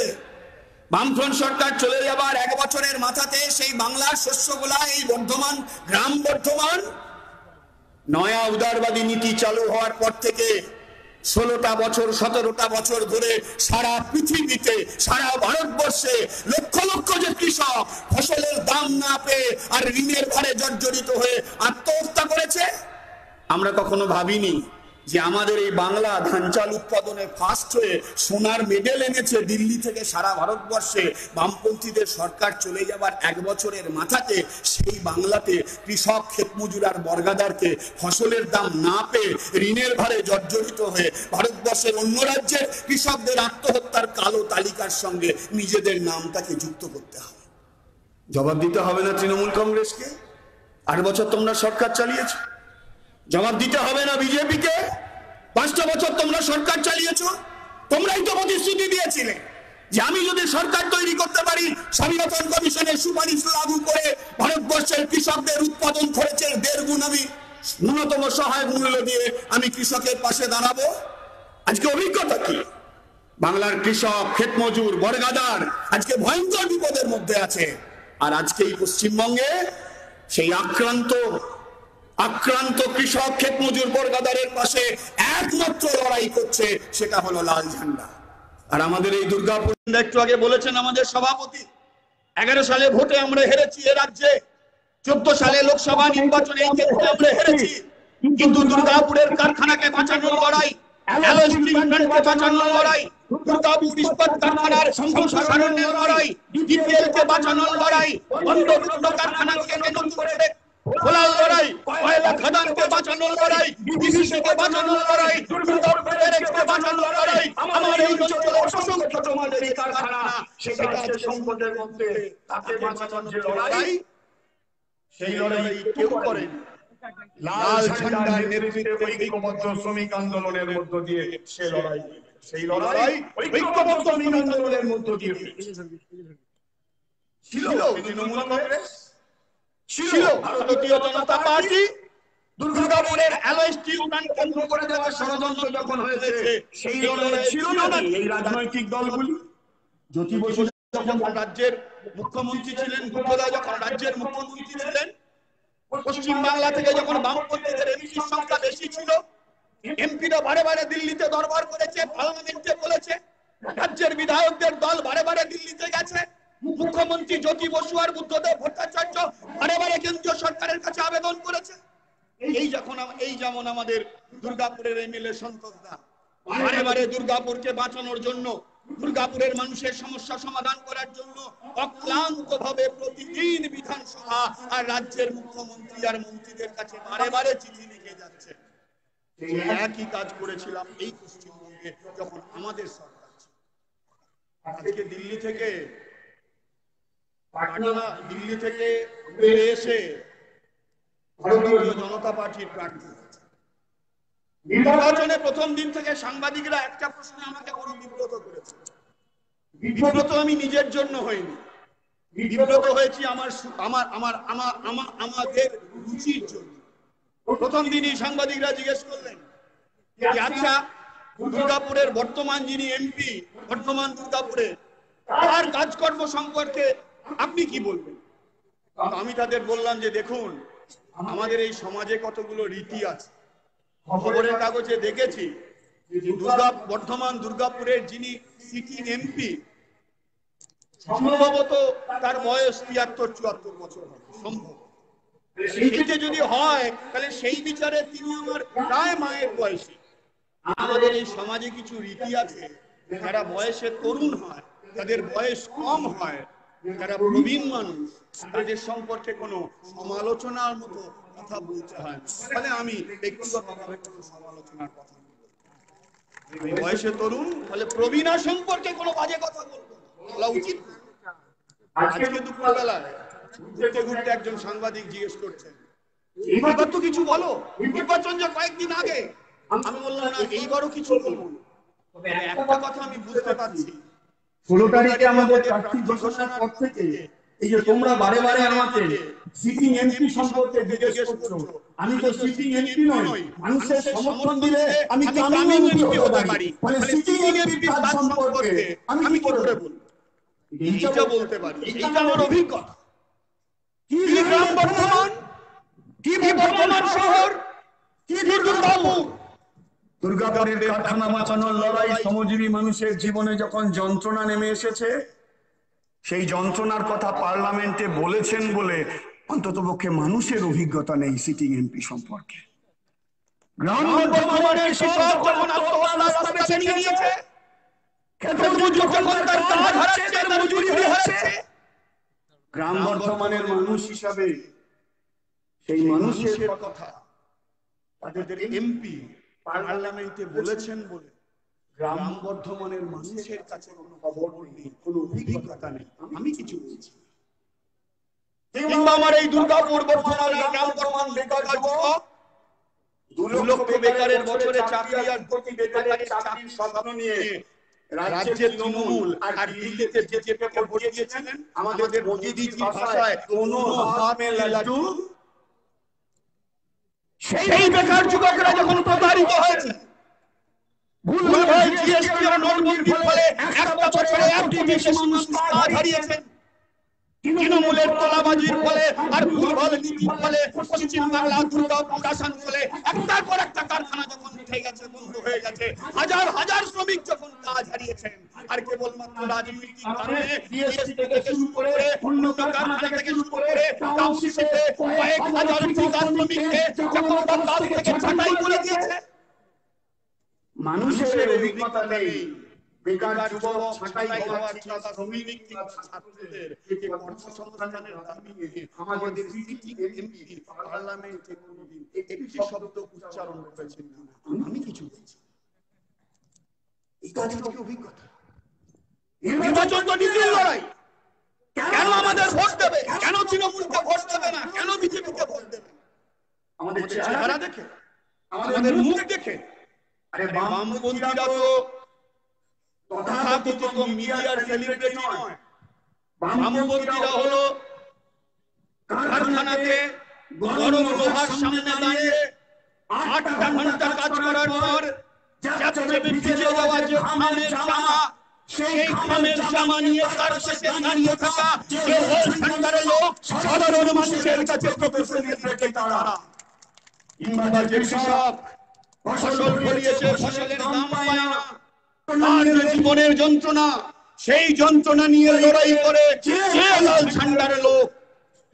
বামফ্রন্ট সরকার চলে যাবার 1 বছরের মাথাতে সেই বাংলার শস্যগুলা এই বর্ধমান, গ্রাম বর্ধমান, নয়া উদারবাদী নীতি চালু হওয়ার পর থেকে 16টা বছর 17টা বছর ধরে সারা পৃথিবীতে, সারা ভারতবর্ষে লক্ষ লক্ষ যে কৃষক ফসলের দাম না পেয়ে আর ঋণের ভারে জর্জরিত হয়ে আত্মহত্যা করেছে। আমরা কখনো ভাবিনি যে আমাদের এই বাংলা ধান চাল উৎপাদনে ফার্স্ট হয়ে সোনার মেডেল এনেছে দিল্লি থেকে সারা ভারতবর্ষে। বামপন্থীদের সরকার চলে যাবার 1 বছরের মাথাতে সেই বাংলাতে কৃষক, ক্ষেতমজুর আর বর্গাদারকে ফসলের দাম না পেয়ে ঋণের ভারে জর্জরিত হয়ে ভারতবর্ষের অন্য রাজ্যের কৃষকদের আত্মহত্যার কালো তালিকার সঙ্গে নিজেদের নামটাকে যুক্ত করতে হবে। জবাব দিতে হবে না তৃণমূল কংগ্রেসকে? 8 বছর তোমরা সরকার চালিয়েছো। জবাব দিতে হবে না বিজেপিকে? 5টা বছর তোমরা সরকার চালিয়েছো। তোমরাই তো প্রতিশ্রুতি দিয়েছিলে যে আমি যদি সরকার তৈরি করতে পারি, স্বামীনাথন কমিশনের সুপারিশ লাগু করে ভারতবর্ষের কৃষকদের উৎপাদন খরচের 1.5 গুণ আমি ন্যূনতম সহায়ক মূল্য দিয়ে আমি কৃষকের পাশে দাঁড়াবো। আজকে অভিজ্ঞতা কি? বাংলার কৃষক, ক্ষেতমজুর, বর্গাদার আজকে ভয়ঙ্কর বিপদের মধ্যে আছে। আর আজকে এই পশ্চিমবঙ্গে সেই আক্রান্ত কৃষক, ক্ষেতমজুর, বর্গাদারের পাশে একমাত্র লড়াই করছে, সেটা হলো লাল ঝান্ডা। আর আমাদের এই দুর্গাপুর, একটু আগে বলেছেন আমাদের সভাপতি, 11 সালে ভোটে আমরা হেরেছি এ রাজ্যে, 14 সালে লোকসভা নির্বাচনে এই ক্ষেত্রে আমরা হেরেছি। কিন্তু দুর্গাপুরের কারখানাকে বাঁচানোর লড়াই, অ্যালয় স্টিল প্ল্যান্টকে বাঁচানোর লড়াই, দুর্গাপুর ইস্পাত কারখানার সম্প্রসারণের লড়াই, ডিপিএল কে বাঁচানোর লড়াই, বন্ধগুপ্ত কারখানাকে নতুন করে খোলার লড়াই, কয়লা খাদানকে বাঁচানোর লড়াই, ডিসিসি কে বাঁচানোর লড়াই, দুর্গাপুরের এক্সকে বাঁচানোর লড়াই, আমার এই অঞ্চলের অসংখ্য ছোট মানের কারখানা, সেটা আছে সম্পদের মধ্যে, তাকে বাঁচানোর যে লড়াই, সেই লড়াই কেউ করে লাল ঝান্ডার নেতৃত্বে ঐক্যবদ্ধ শ্রমিক আন্দোলনের মধ্য দিয়ে সেই লড়াই ঐক্যবদ্ধ শ্রমিক আন্দোলনের মধ্য দিয়ে ছিল তৃণমূল কংগ্রেস, ছিল ভারতীয় জনতা পার্টি। দুর্গাপুরের অ্যালয় স্টিল প্ল্যান্ট কেন্দ্র করে দেওয়ার ষড়যন্ত্র যখন হয়েছে, সেই লড়াই ছিল না এই রাজনৈতিক দলগুলি। জ্যোতি বসু যখন রাজ্যের মুখ্যমন্ত্রী ছিলেন, বুদ্ধদা যখন রাজ্যের মুখ্যমন্ত্রী ছিলেন, পশ্চিম বাংলা থেকে যখন বামপন্থীদের এমপির সংখ্যা বেশি ছিল, এমপিরা বারে বারে দিল্লিতে দরবার করেছে, পার্লামেন্টে বলেছে, রাজ্যের বিধায়কদের দল বারে বারে দিল্লিতে গেছে, মুখ্যমন্ত্রী জ্যোতি বসু আর বুদ্ধদেব ভট্টাচার্য বারে বারে কেন্দ্রীয় সরকারের কাছে আবেদন করেছে। এই যেমন আমাদের দুর্গাপুরের এমএলএ সন্তোষ দা বারে বারে দুর্গাপুরকে বাঁচানোর জন্য, দুর্গাপুরের মানুষের সমস্যা সমাধান করার জন্য অক্লান্ত ভাবে প্রতিদিন বিধানসভা আর রাজ্যের মুখ্যমন্ত্রী আর মন্ত্রীদের কাছে বারে বারে চিঠি লিখে যাচ্ছে। সেই একই কাজ করেছিলাম এই পশ্চিমবঙ্গে যখন আমাদের সরকার ছিল। আজকে দিল্লি থেকে এসে ভারতীয় জনতা পার্টির প্রার্থী নির্বাচনে প্রথম দিন থেকে সাংবাদিকরা একটা প্রশ্নে আমাকে বড় বিব্রত করেছে। বিব্রত আমি নিজের জন্য হইনি, বিব্রত হয়েছি আমার আমার আমার আমার আমার আমাদের রুচির জন্য। প্রথম দিনই সাংবাদিকরা জিজ্ঞেস করলেন যে আচ্ছা, দুর্গাপুরের বর্তমান যিনি এমপি, বর্তমান দুর্গাপুরে, তার কাজকর্ম সম্পর্কে আপনি কি বলবেন? আমি তাদের বললাম যে দেখুন, আমাদের এই সমাজে কতগুলো রীতি আছে। খবরের কাগজে দেখেছি বর্ধমান দুর্গাপুরের যিনি সিটিং এমপি, সম্ভবত তার বয়স 73-74 বছর হবে সম্ভব। সেইটা যদি হয় তাহলে সেই বিচারে তিনি আমার প্রায় মায়ের বয়সী। আমাদের এই সমাজে কিছু রীতি আছে, যারা বয়সে তরুণ হয়, তাদের বয়স কম হয়, যারা প্রবীণ মানুষ, তাদের সম্পর্কে কোনো সমালোচনার মতো কথা বলতে হয় না। তাহলে আমি ব্যক্তিগতভাবে কোনো সমালোচনার কথা বয়সে তরুণ তাহলে প্রবীণা সম্পর্কে কোনো বাজে কথা বলা উচিত। আজকে দুপুরবেলায় ঘুরতে ঘুরতে একজন সাংবাদিক জিজ্ঞেস করছেন, এইবার তো কিছু বলো, নির্বাচন যে কয়েকদিন আগে। আমি বললাম না, এইবারও কিছু বলবো। তবে একটা কথা আমি বুঝতে পারছি, 16 তারিখে আমাদের প্রার্থী ঘোষণার পর থেকে এই যে তোমরা বারে বারে আমাকে সিটিং এমপি সম্পর্কে জিজ্ঞেস করছো, আমি তো সিটিং এমপি নই, মানুষের সমর্থন দিলে আমি গ্রামীণ এমপি হতে পারি, মানে সিটিং এমপি কাজ সম্পর্কে আমি কি করে বলবো? এইটা বলতে পারি, এইটা আমার অভিজ্ঞতা। কি গ্রাম বর্ধমান, কি বর্ধমান শহর, কি দুর্গাপুর। দুর্গাপুরের কারখানা বাঁচানোর লড়াই, শ্রমজীবী মানুষের জীবনে যখন যন্ত্রণা নেমে এসেছে, সেই যন্ত্রণার কথা পার্লামেন্টে বলেছেন বলে অন্ততপক্ষে মানুষের অভিজ্ঞতা নেই সিটিং এমপি সম্পর্কে। গ্রাম বর্ধমানের কৃষক যখন আত্মহত্যার রাস্তা বেছে নিয়েছে, খেতমজুর যখন তার কাজ হারাচ্ছে, তার মজুরি হারাচ্ছে, গ্রাম বর্ধমানের মানুষ হিসাবে সেই মানুষের কথা তাদের এমপি পার্লামেন্টে বলেছেন বলে গ্রাম বর্ধমানের মানুষের কাছে কোনো খবর নেই, কোনো অভিজ্ঞতা নেই, আমি কিছু বলছি। কিংবা আমার এই দুর্গাপুর বর্ধমানের গ্রাম বর্ধমান বেকার যুবক, 2 লক্ষ বেকারের বছরে চাকরি আর কোটি বেকারের চাকরির স্বপ্ন নিয়ে রাজ্যের তৃণমূল আর দিল্লিতে বিজেপিকে ভোট দিয়েছিলেন আমাদের মোদিজির ভাষায় কোনো হাত মে লাড্ডু। সেই বেকার যুবকরা যখন প্রতারিত হয়েছে, ভুলভাল জিএসটি আর নোটবন্দির ফলে একটা বছরে 1 কোটি বেশি মানুষ কাজ হারিয়েছেন। তৃণমূলের তোলাবাজির ফলে আর ভুলভাল নীতির ফলে পশ্চিম বাংলা দুর্গাপুর আসানসোলে একটার পর একটা কারখানা যখন উঠে গেছে, বন্ধ হয়ে গেছে, হাজার হাজার শ্রমিক যখন কাজ হারিয়েছেন, আর কেবলমাত্র রাজনৈতিক কারণে জিএসটি থেকে শুরু করে অন্য কারখানা থেকে শুরু করে টাউনশিপে কয়েক হাজার ঠিকা শ্রমিককে যখন কাজ থেকে ছাঁটাই করে দিয়েছে। মানুষের অভিজ্ঞতা নেই, বেকার যুবক, ছাঁটাই হওয়া ঠিকা শ্রমিক, ছাত্রদের যে কর্মসংস্থানের দাবি নিয়ে আমাদের সিটিং এমপি পার্লামেন্টে কোনোদিন একটি শব্দ উচ্চারণ করেছেন না, আমি কিছু বলছি। এই কাজটি অভিজ্ঞতা। নির্বাচন তো নিজের লড়াই, কেন আমাদের ভোট দেবে, কেন তৃণমূলকে ভোট দেবে না, কেন বিজেপিকে ভোট দেবে? আমাদের চেহারা দেখে, আমাদের মুখ দেখে? আরে বামপন্থীরা তো তথাকথিত মিডিয়ার সেলিব্রিটি নয়। বামপন্থীরা হলো কারখানাতে গরম লোহার সামনে দাঁড়িয়ে 8টা ঘন্টা কাজ করার পর যাচ্ছে ভিজে যাওয়া যে খামের জামা, সেই খামের জামা নিয়ে তার শেষে দাঁড়িয়ে থাকা যে হোল সেন্টারের লোক, সাধারণ মানুষের কাছে প্রফেশনাল ক্রেতারা। কিংবা যে কৃষক ফসল ফলিয়েছে, ফসলের দাম পায় না, তার যে জীবনের যন্ত্রণা, সেই যন্ত্রণা নিয়ে লড়াই করে যে লাল ঝান্ডার লোক,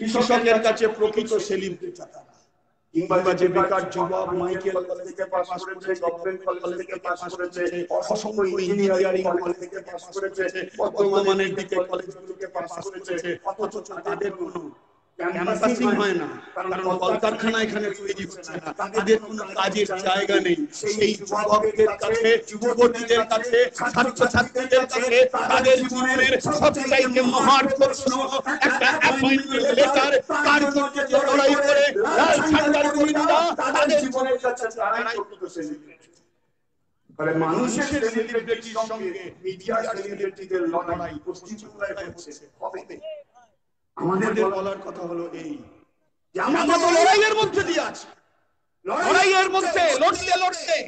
কৃষকের কাছে প্রকৃত সেলিব্রিটি। কিংবা যে বেকার যুবক মাইকেল কলেজ থেকে পাস করেছে, গভর্নমেন্ট কলেজ থেকে পাস করেছে, অসংখ্য ইঞ্জিনিয়ারিং কলেজ থেকে পাস করেছে, বর্তমানের দিকে কলেজগুলোকে পাস করেছে, অথচ তাদের কোনো ক্যাম্পাসিং হয় না, কারণ কলকারখানা এখানে তৈরি হচ্ছে না, তাদের কোনো কাজের জায়গা নেই। সেই যুবকদের কাছে, যুবতীদের কাছে, ছাত্রছাত্রীদের কাছে তাদের জীবনের সবচাইতে মহান প্রশ্ন একটা অ্যাপয়েন্টমেন্ট লেটার, তার জন্য যে লড়াই করে লাল ঝান্ডার কর্মীরা, তাদের জীবনের কাছে তারাই প্রকৃত সেলিব্রিটি। ফলে মানুষের সেলিব্রিটির সঙ্গে মিডিয়ার সেলিব্রিটিদের লড়াই পশ্চিমবাংলায় হচ্ছে। হবে আমাদের বলার কথা হলো এই যে আমরা তো লড়াইয়ের মধ্যে দিয়ে আছি, লড়াইয়ের মধ্যে লড়তে লড়তে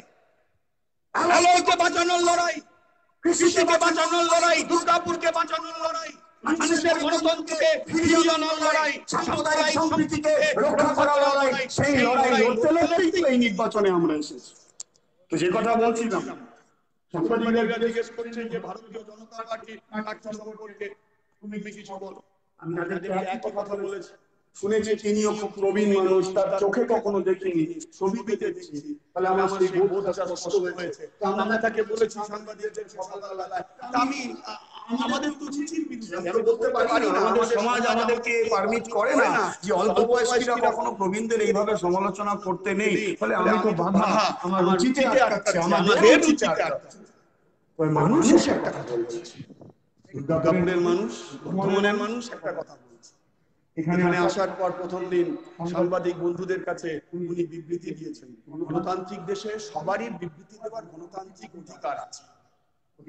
আলোকে বাঁচানোর লড়াই, কৃষিকে বাঁচানোর লড়াই, দুর্গাপুরকে বাঁচানোর লড়াই, মানুষের গণতন্ত্রকে ফিরিয়ে আনার লড়াই, সাম্প্রদায়িক সম্প্রীতিকে রক্ষা করার লড়াই, সেই লড়াই লড়তে লড়তেই তো এই নির্বাচনে আমরা এসেছি। তো যে কথা বলছিলাম, সাংবাদিকরা জিজ্ঞেস করছে যে ভারতীয় জনতা পার্টির প্রার্থী সম্পর্কে তুমি কিছু বলো। আমি তাদেরকে একই কথা বলেছি, শুনেছি তিনিও খুব প্রবীণ মানুষ, তার চোখে কখনো দেখিনি, ছবিতে দেখেছি, তাহলে আমার সেই বোধটা স্পষ্ট হয়েছে। আমরা তাকে বলেছি সাংবাদিকদের সকালবেলায়, আমি আমাদের তো চিঠির বিরুদ্ধে আমি বলতে পারি না, আমাদের সমাজ আমাদেরকে পারমিট করে না যে অল্প বয়সীরা কখনো প্রবীণদের এইভাবে সমালোচনা করতে নেই, ফলে আমি তো বাধা আমার রুচিতে আটকাচ্ছে, আমাদের রুচিতে আটকাচ্ছে। মানুষ একটা কথা বলছে, দুর্গাপুরের মানুষ, বর্ধমানের মানুষ একটা কথা বলছে। এখানে আসার পর প্রথম দিন সাংবাদিক বন্ধুদের কাছে উনি বিবৃতি দিয়েছেন, গণতান্ত্রিক দেশে সবারই বিবৃতি দেওয়ার গণতান্ত্রিক অধিকার আছে।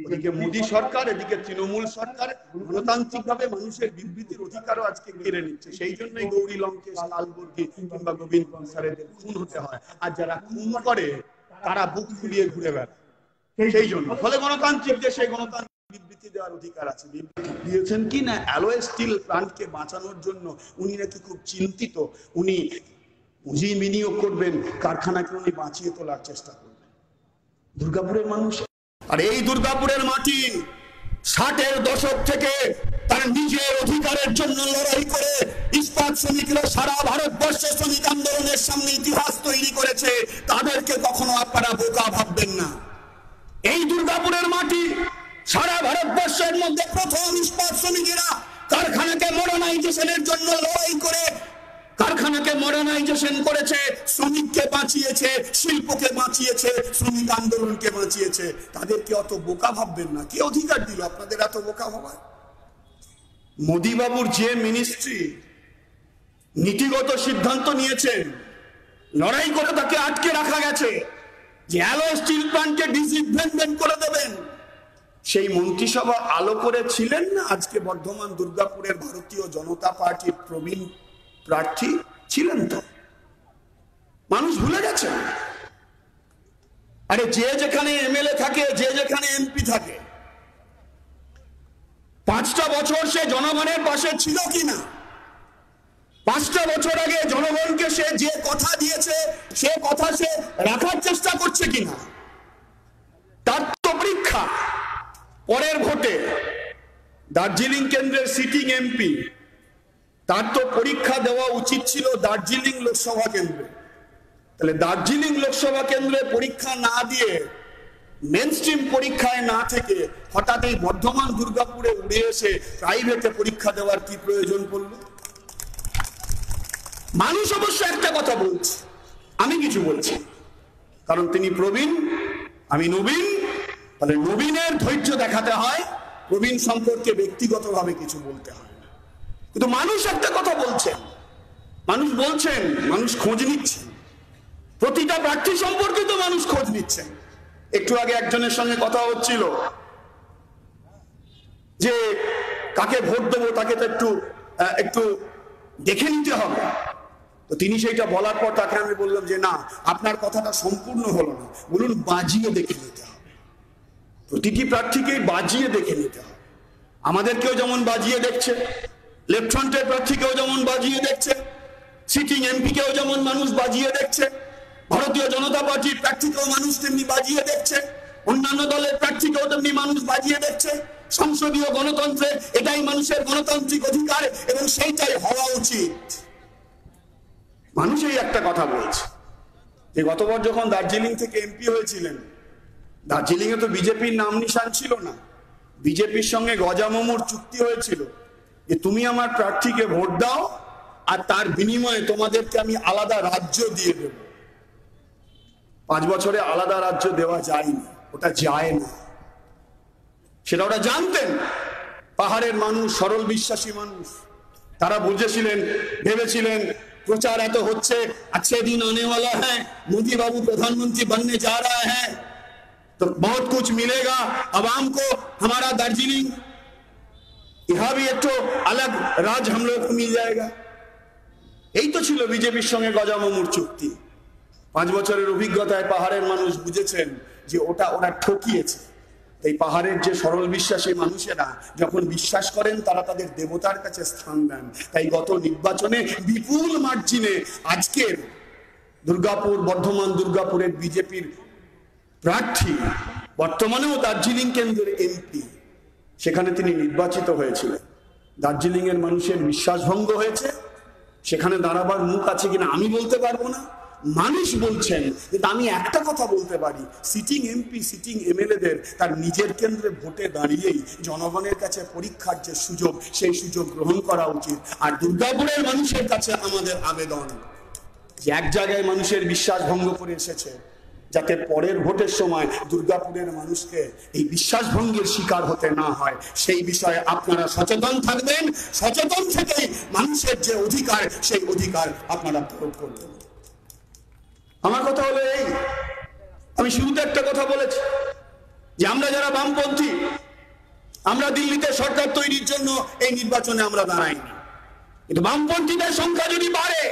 এদিকে মোদী সরকার, এদিকে তৃণমূল সরকার গণতান্ত্রিক ভাবে মানুষের বিবৃতির অধিকারও আজকে কেড়ে নিচ্ছে। সেই জন্যই গৌরী লঙ্কেশ, লালবর্গী কিংবা গোবিন্দ কনসারেদের খুন হতে হয়, আর যারা খুন করে তারা বুক ফুলিয়ে ঘুরে বেড়ায়। সেই জন্য ফলে গণতান্ত্রিক দেশে গণতান্ত্রিক বিবৃতি দেওয়ার অধিকার আছে। বিবৃতি দিয়েছেন কি না, অ্যালয় স্টিল প্ল্যান্টকে বাঁচানোর জন্য উনি নাকি খুব চিন্তিত, উনি পুঁজি বিনিয়োগ করবেন, কারখানাকে উনি বাঁচিয়ে তোলার চেষ্টা করবেন। দুর্গাপুরের মানুষ, আর এই দুর্গাপুরের মাটি 60-এর দশক থেকে তার নিজের অধিকারের জন্য লড়াই করে ইস্পাত শ্রমিকরা সারা ভারতবর্ষে শ্রমিক আন্দোলনের সামনে ইতিহাস তৈরি করেছে। তাদেরকে কখনো আপনারা বোকা ভাববেন না। এই দুর্গাপুরের মাটি সারা ভারতবর্ষের মধ্যে প্রথম ইস্পাত শ্রমিকেরা কারখানাকে মডার্নাইজেশনের জন্য লড়াই করে কারখানাকে মডার্নাইজেশন করেছে, শ্রমিককে বাঁচিয়েছে, শিল্পকে বাঁচিয়েছে, শ্রমিক আন্দোলনকে বাঁচিয়েছে। তাদেরকে অত বোকা ভাববেন না। কি অধিকার দিল আপনাদের এত বোকা ভাবার? মোদী বাবুর যে মিনিস্ট্রি নীতিগত সিদ্ধান্ত নিয়েছেন, লড়াই করে তাকে আটকে রাখা গেছে যে অ্যালয় স্টিল প্ল্যান্টকে ডিসইনভেস্টমেন্ট করে দেবেন, সেই মন্ত্রিসভা আলো করে ছিলেন না আজকে বর্ধমান দুর্গাপুরের ভারতীয় জনতা পার্টির প্রবীণ প্রার্থী ছিলেন। তো মানুষ ভুলে গেছে। আরে যে যেখানে এমএলএ থাকে, যে যেখানে এমপি থাকে, 5টা বছর সে জনগণের পাশে ছিল কিনা, 5টা বছর আগে জনগণকে সে যে কথা দিয়েছে সে কথা সে রাখার চেষ্টা করছে কিনা, তার তো পরীক্ষা। পরের ভোটে দার্জিলিং কেন্দ্রের সিটিং এমপি, তার তো পরীক্ষা দেওয়া উচিত ছিল দার্জিলিং লোকসভা কেন্দ্রে। তাহলে দার্জিলিং লোকসভা কেন্দ্রে পরীক্ষা না দিয়ে, মেনস্ট্রিম পরীক্ষায় না থেকে হঠাৎ এই বর্ধমান দুর্গাপুরে উড়ে এসে প্রাইভেটে পরীক্ষা দেওয়ার কি প্রয়োজন পড়ল? মানুষ অবশ্য একটা কথা বলছে, আমি কিছু বলছি, কারণ তিনি প্রবীণ, আমি নবীন। তাহলে নবীনের ধৈর্য দেখাতে হয়, প্রবীণ সম্পর্কে ব্যক্তিগতভাবে কিছু বলতে হয়। কিন্তু মানুষ একটা কথা বলছেন, মানুষ বলছেন, মানুষ খোঁজ নিচ্ছেন, প্রতিটা প্রার্থী সম্পর্কিত মানুষ খোঁজ নিচ্ছেন। একটু আগে একজনের সঙ্গে কথা হচ্ছিল যে কাকে ভোট দেবো তাকে তো একটু দেখে নিতে হবে। তো তিনি সেইটা বলার পর তাকে আমি বললাম যে না, আপনার কথাটা সম্পূর্ণ হলো না, বলুন বাজিয়ে দেখে নিতে হবে। প্রতিটি প্রার্থীকেই বাজিয়ে দেখে নিতে হবে। আমাদেরকেও যেমন বাজিয়ে দেখছে, লেফট ফ্রন্টের প্রার্থীকেও যেমন বাজিয়ে দেখছে, সিটিং এমপিকেও যেমন মানুষ বাজিয়ে দেখছে, ভারতীয় জনতা পার্টির প্রার্থীকেও মানুষ তেমনি বাজিয়ে দেখছে, অন্যান্য দলের প্রার্থীকেও তেমনি মানুষ বাজিয়ে দেখছে। সংসদীয় গণতন্ত্রে এটাই মানুষের গণতান্ত্রিক অধিকার এবং সেইটাই হওয়া উচিত। মানুষ এই একটা কথা বলছে যে গতবার যখন দার্জিলিং থেকে এমপি হয়েছিলেন, দার্জিলিং এ তো বিজেপির নাম নিশান ছিল না। বিজেপির সঙ্গে গজামমুর চুক্তি হয়েছিল যে তুমি আমার প্রার্থীকে ভোট দাও আর তার বিনিময়ে তোমাদেরকে আমি আলাদা রাজ্য দিয়ে দেব। 5 বছরে আলাদা রাজ্য দেওয়া যায়নি, ওটা যায় না, সেটা ওরা জানতেন। পাহাড়ের মানুষ, সরল বিশ্বাসী মানুষ, তারা বুঝেছিলেন, ভেবেছিলেন প্রচার এত হচ্ছে, अच्छे दिन आने वाला है, मोदी बाबू प्रधानमंत्री बनने जा रहा है, तो बहुत कुछ मिलेगा आवाम को। हमारा दार्जिलिंग यहाँ भी एक तो अलग राज हम लोग को मिल जाएगा। এই তো ছিল বিজেপির সঙ্গে গজামমুর চুক্তি। 5 বছরের অভিজ্ঞতায় পাহাড়ের মানুষ বুঝেছেন যে ওরা ঠকিয়েছে। এই পাহাড়ের যে সরল বিশ্বাসী মানুষেরা যখন বিশ্বাস করেন তারা তাদের দেবতার কাছে স্থান দেন। তাই গত নির্বাচনে বিপুল মার্জিনে আজকের দুর্গাপুর বর্ধমান দুর্গাপুরের বিজেপির প্রার্থী বর্তমানেও দার্জিলিং কেন্দ্রের এমপি, সেখানে তিনি নির্বাচিত হয়েছিলেন। দার্জিলিং এর মানুষের বিশ্বাসভঙ্গ হয়েছে, সেখানে দাঁড়াবার মুখ আছে কিনা আমি বলতে পারবো না। মানুষ বলছেন, কিন্তু আমি একটা কথা বলতে পারি, সিটিং এমপি সিটিং এমএলএদের তার নিজের কেন্দ্রে ভোটে দাঁড়িয়েই জনগণের কাছে পরীক্ষার যে সুযোগ সেই সুযোগ গ্রহণ করা উচিত। আর দুর্গাপুরের মানুষের কাছে আমাদের আবেদন যে এক জায়গায় মানুষের বিশ্বাস ভঙ্গ করে এসেছে, যাতে পরের ভোটের সময় দুর্গাপুরের মানুষকে এই বিশ্বাস ভঙ্গের শিকার হতে না হয় সেই বিষয়ে আপনারা সচেতন থাকবেন। সচেতন থেকেই মানুষের যে অধিকার সেই অধিকার আপনারা প্রয়োগ করবেন। আমার কথা হলো এই, আমি শুরুতে একটা কথা বলেছি যে আমরা যারা বামপন্থী, আমরা দিল্লিতে সরকার তৈরির জন্য এই নির্বাচনে আমরা দাঁড়াইনি, কিন্তু বামপন্থীদের সংখ্যা যদি বাড়ে,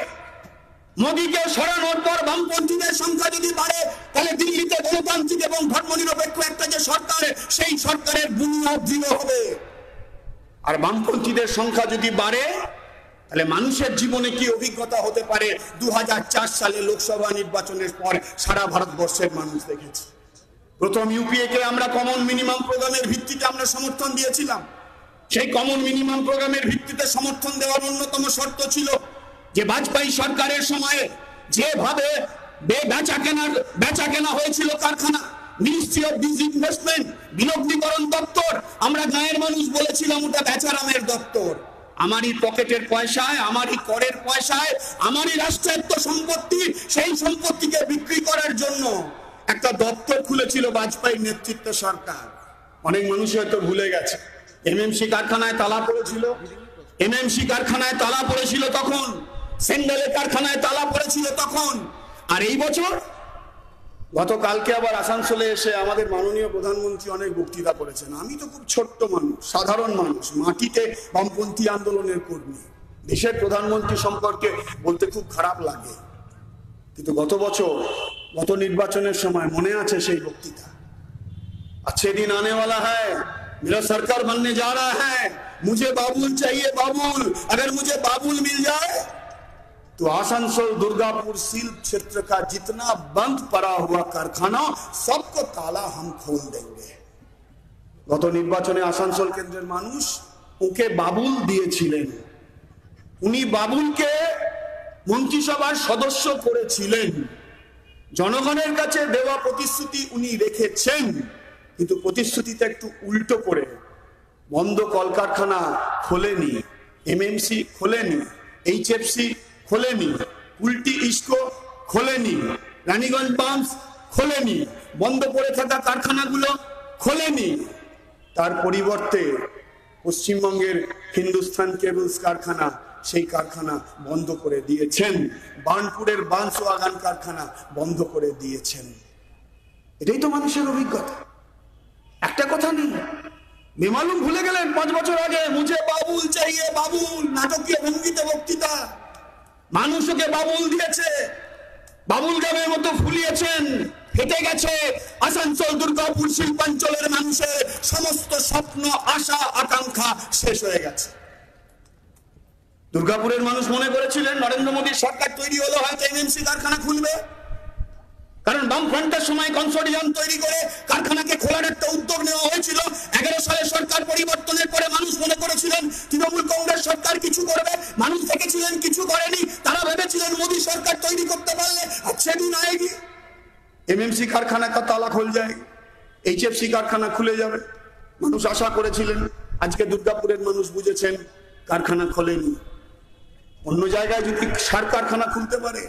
মোদীকে সরানোর পর বামপন্থীদের সংখ্যা যদি বাড়ে, তাহলে দিল্লিতে গণতান্ত্রিক এবং ধর্মনিরপেক্ষ একটা যে সরকার, সেই সরকারের বুনিয়াদ দৃঢ় হবে। আর বামপন্থীদের সংখ্যা যদি বাড়ে, তাহলে মানুষের জীবনে কি অভিজ্ঞতা হতে পারে 2004 সালে লোকসভা নির্বাচনের পর সারা ভারতবর্ষের মানুষ দেখেছে। প্রথম ইউপিএ কে আমরা কমন মিনিমাম প্রোগ্রামের ভিত্তিতে আমরা সমর্থন দিয়েছিলাম। সেই কমন মিনিমাম প্রোগ্রামের ভিত্তিতে সমর্থন দেওয়ার অন্যতম শর্ত ছিল যে বাজপেয়ী সরকারের সময়ে যেভাবে বেচা কেনা হয়েছিল কারখানা, মিনিস্ট্রি অফ ডিসইনভেস্টমেন্ট, বিলগ্নীকরণ দপ্তর, আমরা গাঁয়ের মানুষ বলেছিলাম ওটা বেচারামের দপ্তর। আমারই পকেটের পয়সায়, আমারই করের পয়সায়, আমারই রাষ্ট্রায়ত্ত সম্পত্তি, সেই সম্পত্তিকে বিক্রি করার জন্য একটা দপ্তর খুলেছিল বাজপেয়ী নেতৃত্ব সরকার। অনেক মানুষ হয়তো ভুলে গেছে। এমএমসি কারখানায় তালা পড়েছিল, এমএমসি কারখানায় তালা পড়েছিল তখন, সেন্ডেলের কারখানায় তালা পড়েছিল তখন। আর এই বছর গতকালকে আবার আসানসোলে এসে আমাদের মাননীয় প্রধানমন্ত্রী অনেক বক্তৃতা করেছেন। আমি তো খুব ছোট্ট মানুষ, সাধারণ মানুষ, মাটিতে বামপন্থী আন্দোলনের কর্মী, দেশের প্রধানমন্ত্রী সম্পর্কে বলতে খুব খারাপ লাগে, কিন্তু গত বছর গত নির্বাচনের সময় মনে আছে সেই বক্তৃতা। अच्छे दिन आने वाला है, मेरा सरकार बनने जा रहा है, मुझे बाबुल चाहिए बाबुल, अगर मुझे बाबुल मिल जाए तो आसनसोल दुर्गापुर सिल्क क्षेत्र का जितना बंद पड़ा हुआ कारखाना सबको ताला हम खोल देंगे। गत निर्वाचने आसनसोल केंद्रेर मानुष ओके बाबुल दिएছিলেন, উনি বাবুলকে মন্ত্রিসভার সদস্য করেছিলেন। জনগণের কাছে দেওয়া প্রতিশ্রুতি উনি রেখেছেন, কিন্তু প্রতিশ্রুতিতে একটু উল্টো করে বন্ধ কলকারখানা খোলেনি, এমএমসি খোলেনি, এইচএফসি খোলেনি, উল্টি ইস্কো খোলেনি, রানীগঞ্জ বাম্পস খোলেনি, বন্ধ পড়ে থাকা কারখানাগুলো খোলেনি। তার পরিবর্তে পশ্চিমবঙ্গের হিন্দুস্তান কেবলস কারখানা, সেই কারখানা বন্ধ করে দিয়েছেন। বার্নপুরের বাঁশবাগান কারখানা বন্ধ করে দিয়েছেন। এটাই তো মানুষের অভিজ্ঞতা। একটা কথা নেই, বেমালুম ভুলে গেলেন 5 বছর আগে মুঝে বাবুল চাইয়ে বাবুল, নাটকীয় ভঙ্গিতে বক্তৃতা। মানুষ ওকে বাবুল দিয়েছে, বাবুল গামের মতো ফুলিয়েছেন, ফেটে গেছে আসানসোল দুর্গাপুর শিল্পাঞ্চলের মানুষের সমস্ত স্বপ্ন, আশা, আকাঙ্ক্ষা শেষ হয়ে গেছে। দুর্গাপুরের মানুষ মনে করেছিলেন নরেন্দ্র মোদীর সরকার তৈরি হলো হয়তো এমএমসি কারখানা খুলবে, কারণ বামফ্রন্টের সময় কনসোর্টিয়াম তৈরি করে কারখানাকে খোলার একটা উদ্যোগ নেওয়া হয়েছিল। 11 সালে সরকার পরিবর্তনের পরে মানুষ মনে করেছিলেন তৃণমূল কংগ্রেস সরকার কিছু করবে, মানুষ দেখেছিলেন কিছু করেনি। তারা ভেবেছিলেন মোদী সরকার তৈরি করতে পারলে अच्छे दिन आएगी, এমএমসি কারখানা কা তালা খুল যায়, এইচএফসি কারখানা খুলে যাবে। মানুষ আশা করেছিলেন। আজকে দুর্গাপুরের মানুষ বুঝেছেন কারখানা খোলেনি। অন্য জায়গায় যদি সার কারখানা খুলতে পারে,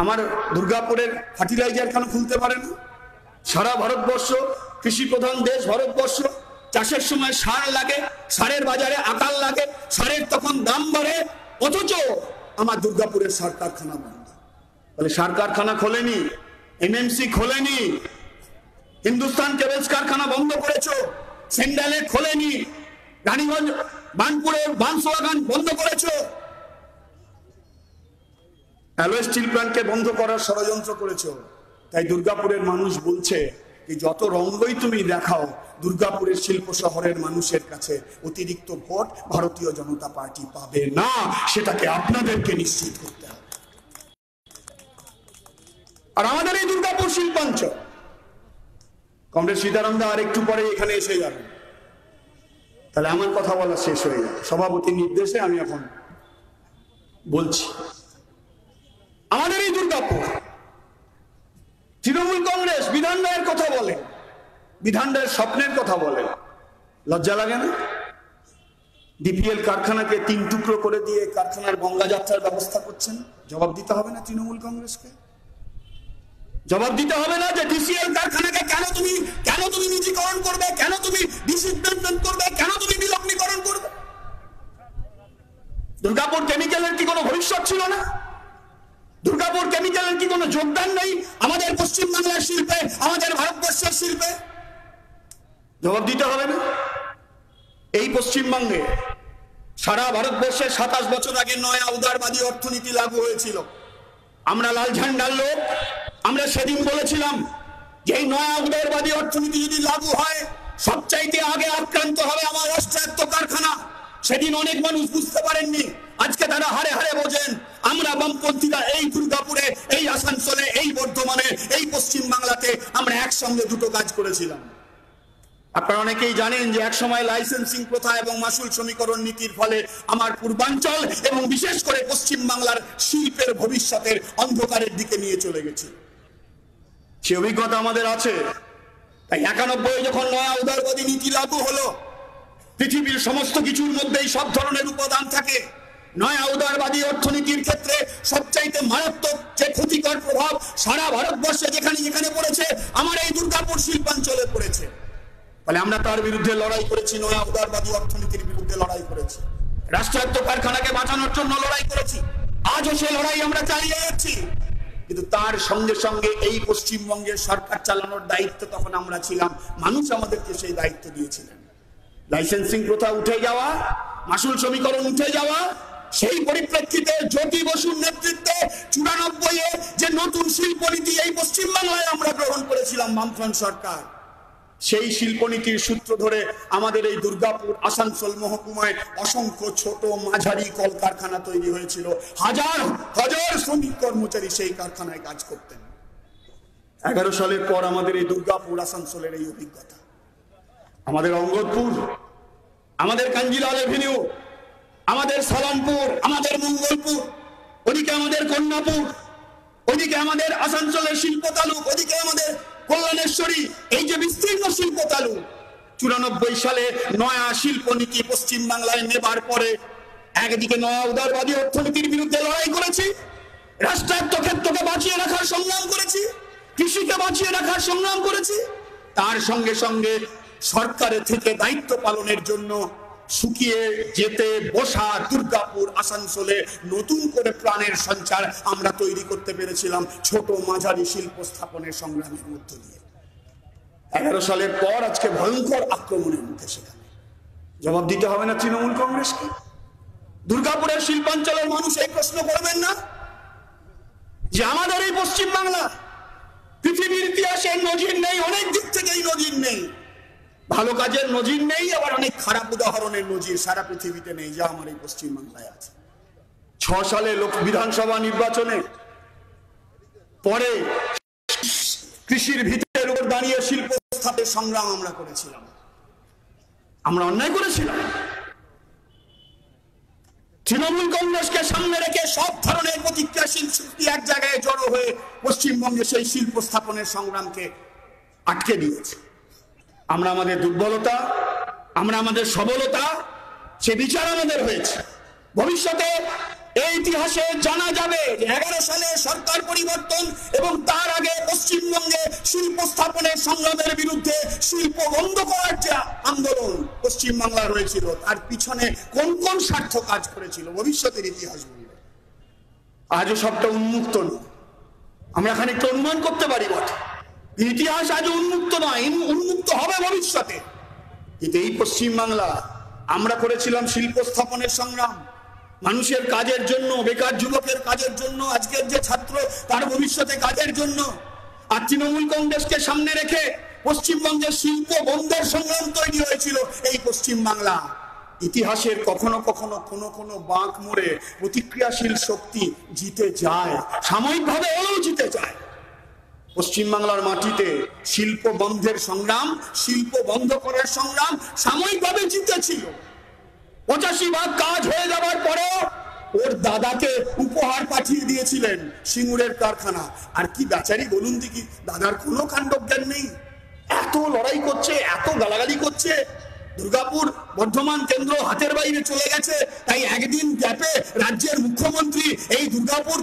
আমার দুর্গাপুরের ফার্টিলাইজার কেন খুলতে পারে না? সারা ভারতবর্ষ কৃষি প্রধান দেশ ভারতবর্ষ, চাষের সময় সার লাগে, সারের বাজারে আকাল লাগে, সারের তখন দাম বাড়ে, অথচ আমার দুর্গাপুরের সার কারখানা বন্ধ। তাহলে সার কারখানা খোলেনি, এমএমসি খোলেনি, হিন্দুস্তান কেবলস কারখানা বন্ধ করেছো, সেন্ডালে খোলেনি, রানীগঞ্জ বানপুরের বানসোয়াগান বন্ধ করেছো, অ্যালয় স্টিল প্ল্যান্টকে বন্ধ করার ষড়যন্ত্র করেছো। তাই দুর্গাপুরের মানুষ বলছে যে যত রঙ্গই তুমি দেখাও, দুর্গাপুরের শিল্প শহরের মানুষের কাছে অতিরিক্ত ভোট ভারতীয় জনতা পার্টি পাবে না, সেটাকে আপনাদেরকে নিশ্চিত করতে হবে। আর আমাদের এই দুর্গাপুর শিল্পাঞ্চল, কমরেড সীতারাম দা আর একটু পরে এখানে এসে যাবেন, তাহলে আমার কথা বলা শেষ হয়ে যাবে। সভাপতির নির্দেশে আমি এখন বলছি, আমাদের এই দুর্গাপুর তৃণমূল কংগ্রেস বিধান রায়ের কথা বলে, বিধান রায়ের স্বপ্নের কথা বলে, লজ্জা লাগে না? ডিপিএল কারখানাকে 3 টুকরো করে দিয়ে কারখানার গঙ্গা যাত্রার ব্যবস্থা করছেন, জবাব দিতে হবে না তৃণমূল কংগ্রেসকে? জবাব দিতে হবে না যে ডিসিএল কারখানাকে কেন তুমি নিজীকরণ করবে, কেন তুমি ডিসিপ্লিন করবে, কেন তুমি বিলগ্নীকরণ করবে? দুর্গাপুর কেমিক্যালের কি কোনো ভবিষ্যৎ ছিল না? দুর্গাপুর কেমিক্যালের কি কোনো যোগদান নেই আমাদের পশ্চিমবাংলার শিল্পে, আমাদের ভারতবর্ষের শিল্পে? জবাব দিতে হবে না? এই পশ্চিমবঙ্গে সারা ভারতবর্ষে 27 বছর আগে নয়া উদারবাদী অর্থনীতি লাগু হয়েছিল। আমরা লাল ঝান্ডার লোক, আমরা সেদিন বলেছিলাম যে এই নয়া উদারবাদী অর্থনীতি যদি লাগু হয়, সবচাইতে আগে আক্রান্ত হবে আমার রাষ্ট্রায়ত্ত কারখানা। সেদিন অনেক মানুষ বুঝতে পারেননি, আজকে তারা হারে হারে বোঝেন। আমরা বামপন্থীরা এই দুর্গাপুরে, এই আসানসোলে, এই বর্ধমানে, এই পশ্চিম বাংলাতে আমরা একসঙ্গে দুটো কাজ করেছিলাম। আপনারা অনেকেই জানেন যে একসময় লাইসেন্সিং প্রথা এবং মাসুল সমীকরণ নীতির ফলে আমার পূর্বাঞ্চল এবং বিশেষ করে পশ্চিম বাংলার শিল্পের ভবিষ্যতের অন্ধকারের দিকে নিয়ে চলে গেছে। সে অভিজ্ঞতা আমাদের আছে। তাই 91 যখন নয়া উদারবাদী নীতি লাগু হলো, পৃথিবীর সমস্ত কিছুর মধ্যেই সব ধরনের উপাদান থাকে। নয়া উদারবাদী অর্থনীতির ক্ষেত্রে সবচাইতে মারাত্মক যে ক্ষতিকর প্রভাব সারা ভারতবর্ষে যেখানে যেখানে পড়েছে, আমার এই দুর্গাপুর শিল্পাঞ্চলে পড়েছে। ফলে আমরা তার বিরুদ্ধে লড়াই করেছি, নয়া উদারবাদী অর্থনীতির বিরুদ্ধে লড়াই করেছি, রাষ্ট্রায়ত্ত কারখানাকে বাঁচানোর জন্য লড়াই করেছি। আজও সে লড়াই আমরা চালিয়ে যাচ্ছি। কিন্তু তার সঙ্গে সঙ্গে এই পশ্চিমবঙ্গের সরকার চালানোর দায়িত্ব তখন আমরা ছিলাম, মানুষ আমাদেরকে সেই দায়িত্ব দিয়েছিলেন। লাইসেন্সিং প্রথা উঠে যাওয়া, মাসুল সমীকরণ উঠে যাওয়া, সেই পরিপ্রেক্ষিতে জ্যোতি বসুর নেতৃত্বে 94-এ যে নতুন শিল্পনীতি এই পশ্চিমবাংলায় আমরা গ্রহণ করেছিলাম বামফ্রন্ট সরকার, সেই শিল্পনীতির সূত্র ধরে আমাদের এই দুর্গাপুর আসানসোল মহকুমায় অসংখ্য ছোট মাঝারি কলকারখানা তৈরি হয়েছিল। হাজার হাজার শ্রমিক কর্মচারী সেই কারখানায় কাজ করতেন। 11 সালের পর আমাদের এই দুর্গাপুর আসানসোলের এই অভিজ্ঞতা, আমাদের অঙ্গদপুর, আমাদের কাঞ্জিলাল এভিনিউ, আমাদের সালামপুর, আমাদের মঙ্গলপুর, ওদিকে আমাদের কন্যাপুর, ওদিকে আমাদের আসানসোলের শিল্প তালুক, ওদিকে আমাদের কল্যাণেশ্বরী, এই যে বিস্তীর্ণ শিল্প তালুক। 94 সালে নয়া শিল্পনীতি পশ্চিম বাংলায় নেবার পরে একদিকে নয়া উদারবাদী অর্থনীতির বিরুদ্ধে লড়াই করেছি, রাষ্ট্রায়ত্ত ক্ষেত্রকে বাঁচিয়ে রাখার সংগ্রাম করেছি, কৃষিকে বাঁচিয়ে রাখার সংগ্রাম করেছি। তার সঙ্গে সঙ্গে সরকারের থেকে দায়িত্ব পালনের জন্য শুকিয়ে যেতে বসা দুর্গাপুর আসানসোলে নতুন করে প্রাণের সঞ্চার আমরা তৈরি করতে পেরেছিলাম ছোট মাঝারি শিল্প স্থাপনের সংগ্রামের মধ্য দিয়ে। 11 সালের পর আজকে ভয়ঙ্কর আক্রমণের মুখে সেখানে জবাব দিতে হবে না তৃণমূল কংগ্রেসকে? দুর্গাপুরের শিল্পাঞ্চলের মানুষ এই প্রশ্ন করবেন না যে আমাদের এই পশ্চিম বাংলা পৃথিবীর ইতিহাসের নজির নেই, অনেক দিক থেকেই নজির নেই, ভালো কাজের নজির নেই, আবার অনেক খারাপ উদাহরণের নজির সারা পৃথিবীতে নেই, যা আমার এই পশ্চিম বাংলায় আছে। 6 সালে বিধানসভা নির্বাচনে পরে কৃষির ভিতের উপর দাঁড়িয়ে শিল্প স্থাপনের সংগ্রাম আমরা করেছিলাম। আমরা অন্যায় করেছিলাম। তৃণমূল কংগ্রেসকে সামনে রেখে সব ধরনের প্রতিক্রিয়াশীল শক্তি এক জায়গায় জড়ো হয়ে পশ্চিমবঙ্গে সেই শিল্প স্থাপনের সংগ্রামকে আটকে দিয়েছে। আমরা আমাদের দুর্বলতা, আমরা আমাদের সবলতা, সে বিচার আমাদের হয়েছে। ভবিষ্যতে এই ইতিহাসে জানা যাবে যে 11 সালে সরকার পরিবর্তন এবং তার আগে পশ্চিমবঙ্গে শিল্প স্থাপনের সংগ্রামের বিরুদ্ধে শিল্প বন্ধ করার যে আন্দোলন পশ্চিমবাংলা হয়েছিল, তার পিছনে কোন কোন স্বার্থ কাজ করেছিল ভবিষ্যতের ইতিহাস বলবে। আজও সবটা উন্মুক্ত নয়, আমরা খানিকটা অনুমান করতে পারি বটে, ইতিহাস আজ উন্মুক্ত নয়, উন্মুক্ত হবে ভবিষ্যতে। কিন্তু এই পশ্চিমবাংলা আমরা করেছিলাম শিল্প স্থাপনের সংগ্রাম, মানুষের কাজের জন্য, বেকার যুবকের কাজের জন্য, আজকের যে ছাত্র তার ভবিষ্যতে কাজের জন্য। আর তৃণমূল কংগ্রেসকে সামনে রেখে পশ্চিমবঙ্গের শিল্প বন্ধের সংগ্রাম তৈরি হয়েছিল এই পশ্চিম বাংলা। ইতিহাসের কখনো কখনো কোনো বাঁক মোড়ে প্রতিক্রিয়াশীল শক্তি জিতে যায়, সাময়িকভাবে হলেও জিতে যায়। পশ্চিমবাংলার মাটিতে শিল্প বন্ধের সংগ্রাম, শিল্প বন্ধ করার সংগ্রাম সাময়িকভাবে জিতেছিল। 85% কাজ হয়ে যাওয়ার পরেও ওর দাদাকে উপহার পাঠিয়ে দিয়েছিলেন সিঙ্গুরের কারখানা। আর কি বেচারি বলুন দেখি, দাদার কোনো কাণ্ডজ্ঞান নেই, এত লড়াই করছে, এত গালাগালি করছে। দুর্গাপুর বর্ধমান কেন্দ্র হাতের বাইরে চলে গেছে, তাই একদিন গ্যাপে রাজ্যের মুখ্যমন্ত্রী এই দুর্গাপুর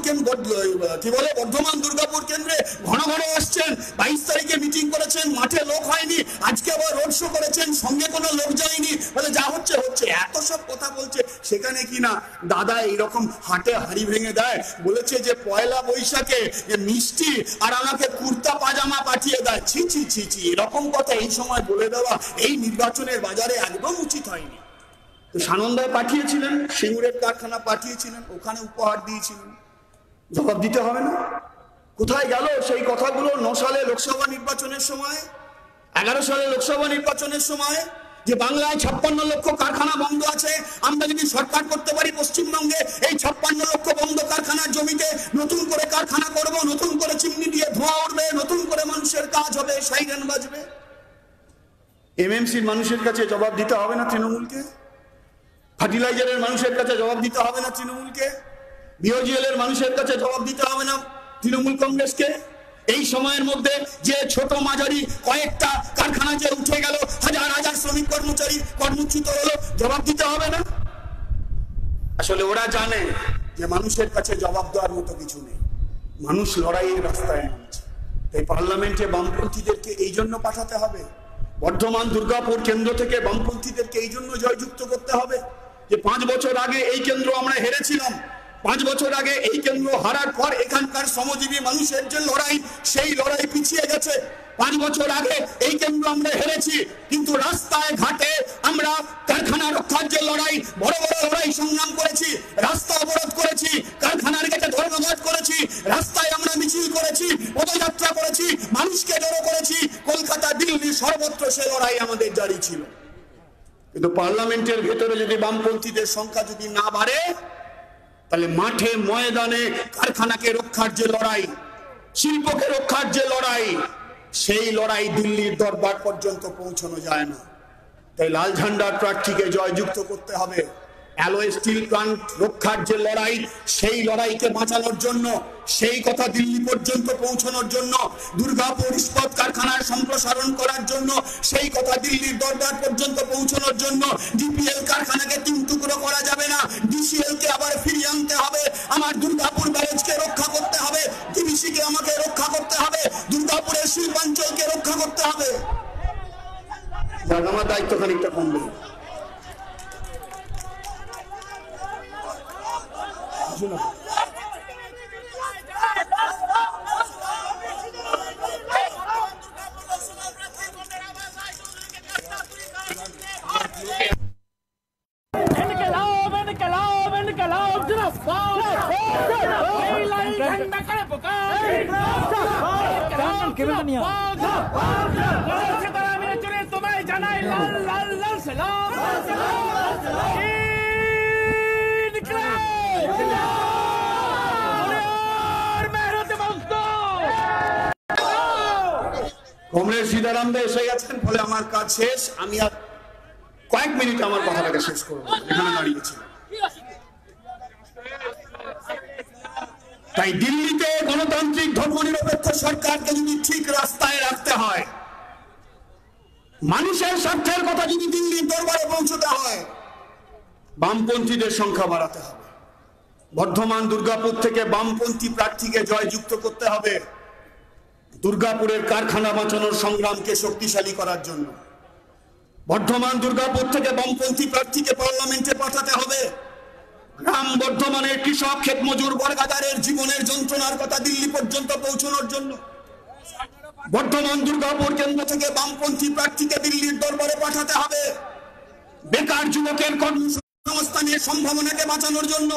কি বলে বর্ধমান দুর্গাপুর কেন্দ্রে ঘন ঘন আসছেন। 22 তারিখে মিটিং করেছেন, মাঠে লোক হয়নি, আজকে আবার রোড শো করেছেন, সঙ্গে কোনো লোক যায়নি, বলে যা হচ্ছে হচ্ছে, এত সব কথা বলছে। সেখানে কিনা দাদা এইরকম হাটে হাড়ি ভেঙে দেয়, বলেছে যে পয়লা বৈশাখে মিষ্টি আর আমাকে কুর্তা পাজামা পাঠিয়ে দেয়। ছি ছি ছি ছি, এরকম কথা এই সময় বলে দেওয়া এই নির্বাচনের বাজারে একদম উচিত হয়নি। তো সানন্দায় পাঠিয়েছিলেন, সিঙ্গুরের কারখানা পাঠিয়েছিলেন, ওখানে উপহার দিয়েছিলেন, জবাব দিতে হবে না? কোথায় গেল সেই কথাগুলো 9 সালে লোকসভা নির্বাচনের সময়, 11 সালে লোকসভা নির্বাচনের সময়, যে বাংলায় 56 লক্ষ কারখানা বন্ধ আছে, আমরা যদি সরকার করতে পারি পশ্চিমবঙ্গে এই 56 লক্ষ বন্ধ কারখানার জমিতে নতুন করে কারখানা করব, নতুন করে চিমনি দিয়ে ধোঁয়া উঠবে, নতুন করে মানুষের কাজ হবে, সাইরেন বাজবে। এমএমসির মানুষের কাছে জবাব দিতে হবে না তৃণমূলকে? ফার্টিলাইজারের মানুষের কাছে জবাব দিতে হবে না তৃণমূলকে? বিওজিএল এর মানুষের কাছে জবাব দিতে হবে না তৃণমূল কংগ্রেসকে? এই সময়ের মধ্যে যে ছোট মাঝারি কয়েকটা কারখানা যে উঠে গেল, হাজার হাজার শ্রমিক কর্মচারী কর্মচ্যুত হলো, জবাব দিতে হবে না? আসলে ওরা জানে যে মানুষের কাছে জবাব দেওয়ার মতো কিছু নেই, মানুষ লড়াইয়ের রাস্তায় নামছে। তাই পার্লামেন্টে বামপন্থীদেরকে এই জন্য পাঠাতে হবে, বর্ধমান দুর্গাপুর কেন্দ্র থেকে বামপন্থীদেরকে এই জন্য জয়যুক্ত করতে হবে যে 5 বছর আগে এই কেন্দ্র আমরা হেরেছিলাম। 5 বছর আগে এই কেন্দ্র হারার পর এখানকার শ্রমজীবী মানুষের যে লড়াই, সেই লড়াই পিছিয়ে গেছে। 5 বছর আগে এই কেন্দ্র আমরা হেরেছি, কিন্তু রাস্তায় ঘাটে আমরা কারখানা রক্ষার যে লড়াই, বড় বড় লড়াই সংগ্রাম করেছি, রাস্তা অবরোধ করেছি, কারখানার কাছে ধর্মঘট করেছি, রাস্তায় আমরা মিছিল করেছি, পদযাত্রা করেছি, মানুষকে জড়ো করেছি, কলকাতা দিল্লি সর্বত্র সে লড়াই আমাদের জারি ছিল। কিন্তু পার্লামেন্টের ভেতরে যদি বামপন্থীদের সংখ্যা যদি না বাড়ে, তাহলে মাঠে ময়দানে কারখানাকে রক্ষার যে লড়াই, শিল্পকে রক্ষার যে লড়াই, সেই লড়াই দিল্লির দরবার পর্যন্ত পৌঁছানো যায় না। তাই লাল ঝান্ডার প্রার্থীকে জয়যুক্ত করতে হবে। অ্যালয় স্টিল প্ল্যান্ট রক্ষার যে লড়াই, সেই লড়াইকে বাঁচানোর জন্য, সেই কথা দিল্লি পর্যন্ত পৌঁছানোর জন্য, দুর্গাপুর ইস্পাত কারখানার সম্প্রসারণ করার জন্য, সেই কথা দিল্লির দরবার পর্যন্ত পৌঁছানোর জন্য, ডিপিএল কারখানাকে 3 টুকরো করা যাবে না, ডিসিএল কে আবার ফিরিয়ে আনতে হবে, আমার দুর্গাপুর ব্যারেজকে রক্ষা করতে হবে, ডিবিসি কে আমাকে রক্ষা করতে হবে, দুর্গাপুরের শিল্পাঞ্চলকে রক্ষা করতে হবে। আমার দায়িত্ব খানিকটা কমবে। तुम्हें जानाई लाल लाल लाल सलाम কমরেড সীতারাম দে এসে গেছেন, ফলে আমার কাজ শেষ। আমি আর কয়েক মিনিট আমার কথাটাকে শেষ করবো, এখানে দাঁড়িয়েছিলাম। তাই দিল্লিতে গণতান্ত্রিক ধর্মনিরপেক্ষ সরকারকে যদি ঠিক রাস্তায় রাখতে হয়, মানুষের স্বার্থের কথা যদি দিল্লির দরবারে পৌঁছতে হয়, বামপন্থীদের সংখ্যা বাড়াতে হবে। বর্ধমান দুর্গাপুর থেকে বামপন্থী প্রার্থীকে জয়যুক্ত করতে হবে দুর্গাপুরের কারখানা বাঁচানোর সংগ্রামকে শক্তিশালী করার জন্য। বর্ধমান দুর্গাপুর থেকে বামপন্থী প্রার্থীকে পার্লামেন্টে পাঠাতে হবে গ্রাম বর্ধমানের কৃষক ক্ষেত মজুর বর্গাদারের জীবনের যন্ত্রণার কথা দিল্লি পর্যন্ত পৌঁছানোর জন্য। বর্ধমান দুর্গাপুর কেন্দ্র থেকে বামপন্থী প্রার্থীকে দিল্লির দরবারে পাঠাতে হবে বেকার যুবকের কর্মসংস্থানের সম্ভাবনাকে বাঁচানোর জন্য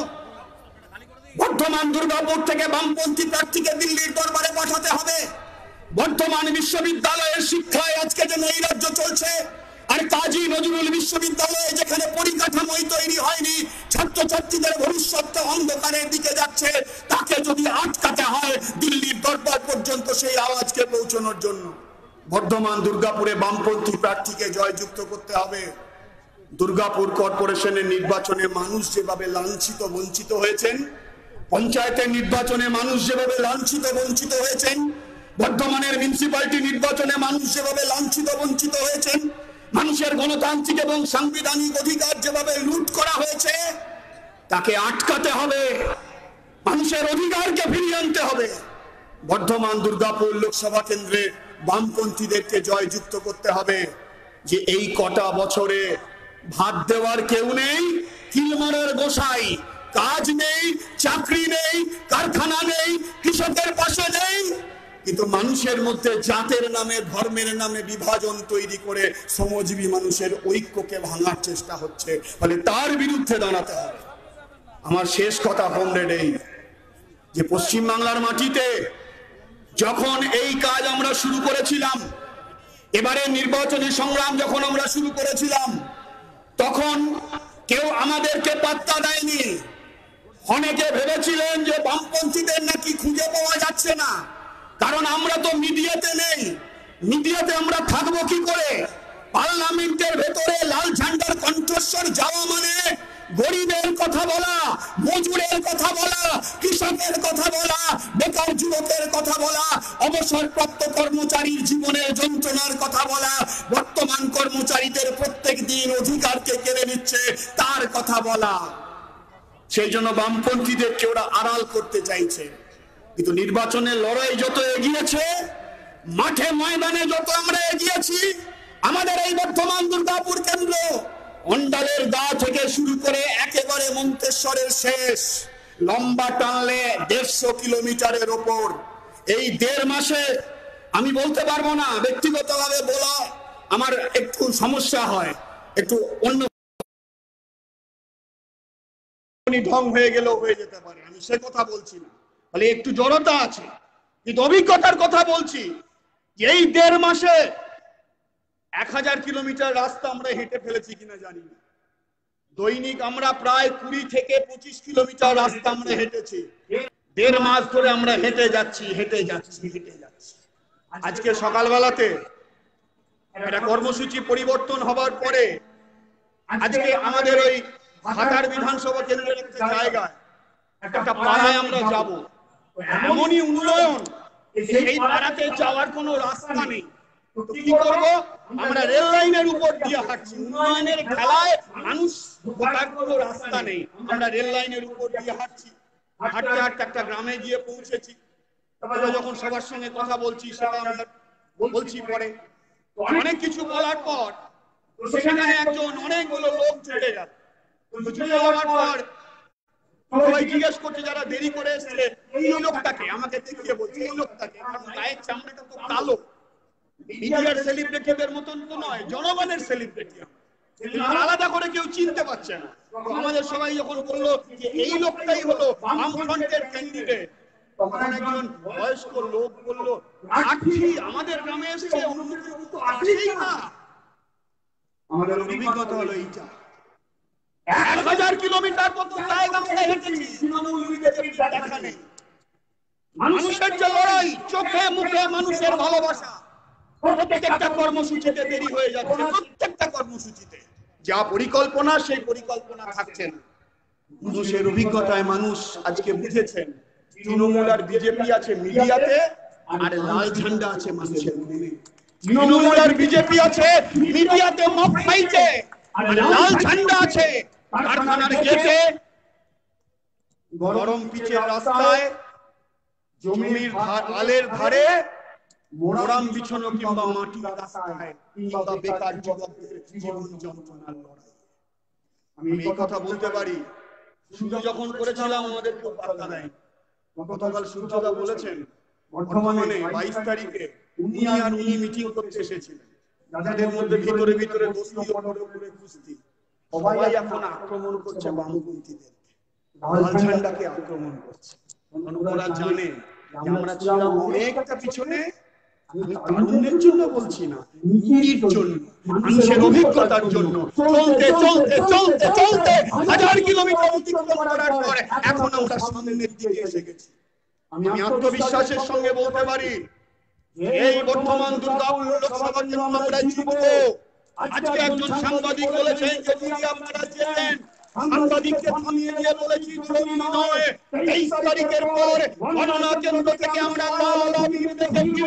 বর্ধমান দুর্গাপুর থেকে বামপন্থী প্রার্থীকে দিল্লির দরবারে পাঠাতে হবে। বর্ধমান বিশ্ববিদ্যালয়ের শিক্ষায় আজকে যে নৈরাজ্য চলছে, আর কাজী নজরুল বিশ্ববিদ্যালয়ে যেখানে পরিকাঠামোই তৈরি হয়নি, ছাত্রছাত্রীদের ভবিষ্যৎটা অন্ধকারের দিকে যাচ্ছে, তাকে যদি আটকাতে হয় দিল্লির দরবার পর্যন্ত সেই আওয়াজকে পৌঁছানোর জন্য বর্ধমান দুর্গাপুরে বামপন্থী প্রার্থীকে জয়যুক্ত করতে হবে। দুর্গাপুর কর্পোরেশনের নির্বাচনে মানুষ যেভাবে লাঞ্ছিত বঞ্চিত হয়েছেন, পঞ্চায়েতের নির্বাচনে মানুষ যেভাবে লাঞ্ছিত বঞ্চিত হয়েছেন, বর্ধমানের মিউনিসিপ্যালিটি নির্বাচনে মানুষ যেভাবে লাঞ্ছিত বঞ্চিত হয়েছেন, মানুষের গণতান্ত্রিক এবং সাংবিধানিক অধিকার যেভাবে লুট করা হয়েছে, তাকে আটকাতে হবে, মানুষের অধিকারকে ফিরিয়ে আনতে হবে। বর্ধমান দুর্গাপুর লোকসভা কেন্দ্রে বামপন্থীদেরকে জয়যুক্ত করতে হবে। যে এই কটা বছরে ভাত দেওয়ার কেউ নেই, কিলমারের গোসাই, কাজ নেই, চাকরি নেই, কারখানা নেই, কৃষকের পাশে নেই, কিন্তু মানুষের মধ্যে জাতের নামে ধর্মের নামে বিভাজন তৈরি করে শ্রমজীবী মানুষের ঐক্যকে ভাঙার চেষ্টা হচ্ছে। ফলে তার বিরুদ্ধে দাঁড়াতে হবে। আমার শেষ কথা কমরেড এই যে পশ্চিমবাংলার মাটিতে যখন এই কাজ আমরা শুরু করেছিলাম, এবারে নির্বাচনী সংগ্রাম যখন আমরা শুরু করেছিলাম, তখন কেউ আমাদেরকে পাত্তা দেয়নি। অনেকে ভেবেছিলেন যে বামপন্থীদের নাকি খুঁজে পাওয়া যাচ্ছে না, কারণ আমরা তো মিডিয়াতে নেই। মিডিয়াতে আমরা থাকবো কি করে? পার্লামেন্টের ভেতরে লাল ঝান্ডার কণ্ঠস্বর যাওয়া মানে গরিবের কথা বলা, মজুরের কথা বলা, কৃষকের কথা বলা, বেকার যুবকের কথা বলা, অবসরপ্রাপ্ত কর্মচারীর জীবনের যন্ত্রণার কথা বলা, বর্তমান কর্মচারীদের প্রত্যেক দিন অধিকারকে কেড়ে নিচ্ছে তার কথা বলা। সেই জন্য বামপন্থীদেরকে ওরা আড়াল করতে চাইছে। কিন্তু নির্বাচনের লড়াই যত এগিয়েছে, মাঠে ময়দানে যত আমরা এগিয়েছি, আমাদের এই বর্ধমান দুর্গাপুর কেন্দ্র অন্ডালের গা থেকে শুরু করে একেবারে মন্তেশ্বরের শেষ, লম্বা টানলে 150 কিলোমিটারের ওপর। এই 1.5 মাসে আমি বলতে পারবো না, ব্যক্তিগতভাবে বলা আমার একটু সমস্যা হয়, একটু অন্য ঢং হয়ে গেলেও হয়ে যেতে পারে, আমি সে কথা বলছি না। তাহলে একটু জড়তা আছে, কিন্তু অভিজ্ঞতার কথা বলছি। এই 1.5 মাসে 1000 কিলোমিটার রাস্তা আমরা হেঁটে ফেলেছি কিনা জানি না। দৈনিক আমরা প্রায় 20 থেকে 25 কিলোমিটার রাস্তা আমরা হেঁটেছি। 1.5 মাস ধরে আমরা হেঁটে যাচ্ছি। আজকে সকালবেলাতে একটা কর্মসূচি পরিবর্তন হবার পরে আজকে আমাদের ওই হাটার বিধানসভা কেন্দ্রের একটা জায়গায় একটা পাড়ায় আমরা যাব। এমনই উন্নয়ন, সেই পাড়াতে যাওয়ার কোনো রাস্তা নেই। কি করব? আমরা রেল লাইনের উপর দিয়ে হাঁটছি। উন্নয়নের খেলায় মানুষ ঢোকার কোনো রাস্তা নেই, আমরা রেল লাইনের উপর দিয়ে হাঁটছি। হাঁটতে হাঁটতে একটা গ্রামে গিয়ে পৌঁছেছি। তারপরে যখন সবার সঙ্গে কথা বলছি, সেটা আমরা বলছি পরে। অনেক কিছু বলার পর সেখানে একজন অনেকগুলো লোক চলে গেল। চলে যাওয়ার পর সবাই জিজ্ঞেস করছে, যারা দেরি করে এসেছে, এই লোকটাকে আমাকে দেখিয়ে বলছে, এই লোকটাকে, কারণ গায়ের চামড়াটা তো কালো। মিডিয়ার সেলিব্রিটিদের মতন তো নয়, জনগণের সেলিব্রিটি। আলাদা করে কেউ চিনতে পারছে না। আমাদের সবাই যখন বললো যে এই লোকটাই হলো বামফ্রন্টের ক্যান্ডিডেট, তখন একজন বয়স্ক লোক বললো, আমাদের গ্রামে এসেছে, অন্য কেউ তো আসেই না। আমাদের অভিজ্ঞতা হলো এইটা। 1000 কিলোমিটার পর্যন্ত জায়গা আমরা হেঁটেছি, দেখা নেই। মানুষের যে লড়াই, চোখে মুখে মানুষের ভালোবাসা, প্রত্যেকটা কর্মসূচিতে দেরি হয়ে যাচ্ছে। প্রত্যেকটা কর্মসূচিতে যা পরিকল্পনা, সেই পরিকল্পনা থাকছে না। মানুষের অভিজ্ঞতায় মানুষ আজকে বুঝেছেন তৃণমূল আর বিজেপি আছে মিডিয়াতে, আর লাল ঝান্ডা আছে মানুষের মনে। তৃণমূল আর বিজেপি আছে মিডিয়াতে, মপ খাইতে, আর লাল ঝান্ডা আছে কারখানার গেটে, গরম পিচের রাস্তায়, জমির আলের ধারে, মোরাম বিছানো কিংবা মাটির রাস্তায়, কিংবা বেকার যুবকদের জীবন যন্ত্রণার লড়াই। আমি এই কথা বলতে পারি, শুরু যখন করেছিলাম আমাদের কেউ পাত্তা দেয়। গতকাল সূর্যদা বলেছেন বর্ধমানে 22 তারিখে উনি মিটিং করতে এসেছিলেন, যাদের মধ্যে ভিতরে ভিতরে দোস্তি করে কুস্তি। সবাই এখন আক্রমণ করছে বামপন্থীদের, লাল ঝান্ডাকে আক্রমণ করছে। ওরা জানে যে আমরা ছিলাম অনেকটা পিছনে। আমি তারুণ্যের জন্য বলছি না, নীতির জন্য, মানুষের অভিজ্ঞতার জন্য। চলতে চলতে চলতে চলতে 1000 কিলোমিটার অতিক্রম করার পর এখন আমরা সামনের দিকে এসে গেছি। আমি আত্মবিশ্বাসের সঙ্গে বলতে পারি, এই বর্তমান দুর্গাপুর লোকসভার জন্য আমরা জিতব। আজকে একজন সাংবাদিক বলেছেন যে যদি আপনারা জেতেন, সাংবাদিককে থামিয়ে দিয়ে বলেছি ছবি নয়, 23 তারিখের পর গণনা কেন্দ্র থেকে আমরা লাল আবির দেখেছি।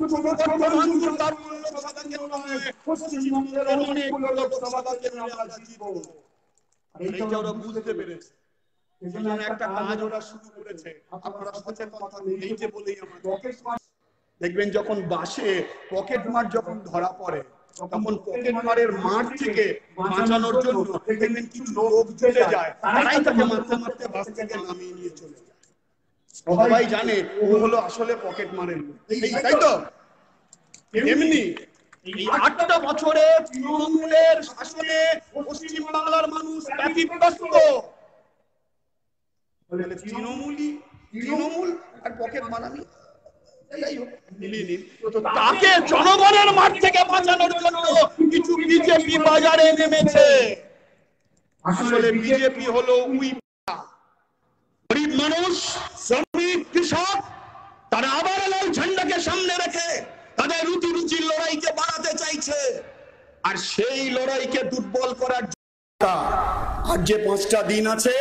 বর্তমান দুর্গাপুর লোকসভা কেন্দ্র নয়, পশ্চিমবঙ্গের অনেক লোকসভা কেন্দ্র আমরা জিতব। এইটা ওরা বুঝতে পেরেছে, সেজন্য একটা কাজ ওরা শুরু করেছে। আপনারা সচেতনতা নেই যে বলেই আমাদের দেখবেন যখন বাসে পকেট মার যখন ধরা পড়ে, তখন পকেট মারের মার থেকে বাঁচানোর জন্য দেখবেন কিছু লোক চলে যায়, তারাই তাকে মারতে মারতে বাস থেকে নামিয়ে নিয়ে চলে যায়। সবাই জানে ও হলো আসলে পকেট মারের লোক, তাই তো? এমনি এই 8টা বছরে তৃণমূলের শাসনে পশ্চিম বাংলার মানুষ ব্যতিব্যস্ত। তৃণমূল আর পকেট মারানি তাকে জনগণের মাঠ থেকে বাঁচানোর জন্য কিছু বিজেপি বাজারে নেমেছে। আসলে বিজেপি হলো গরিব মানুষ, শ্রমিক, কৃষক, তারা আবার লাল ঝান্ডাকে সামনে রেখে তাদের রুটি রুচির লড়াইকে বাড়াতে চাইছে। আর সেই লড়াইকে দুর্বল করার আর যে 5টা দিন আছে,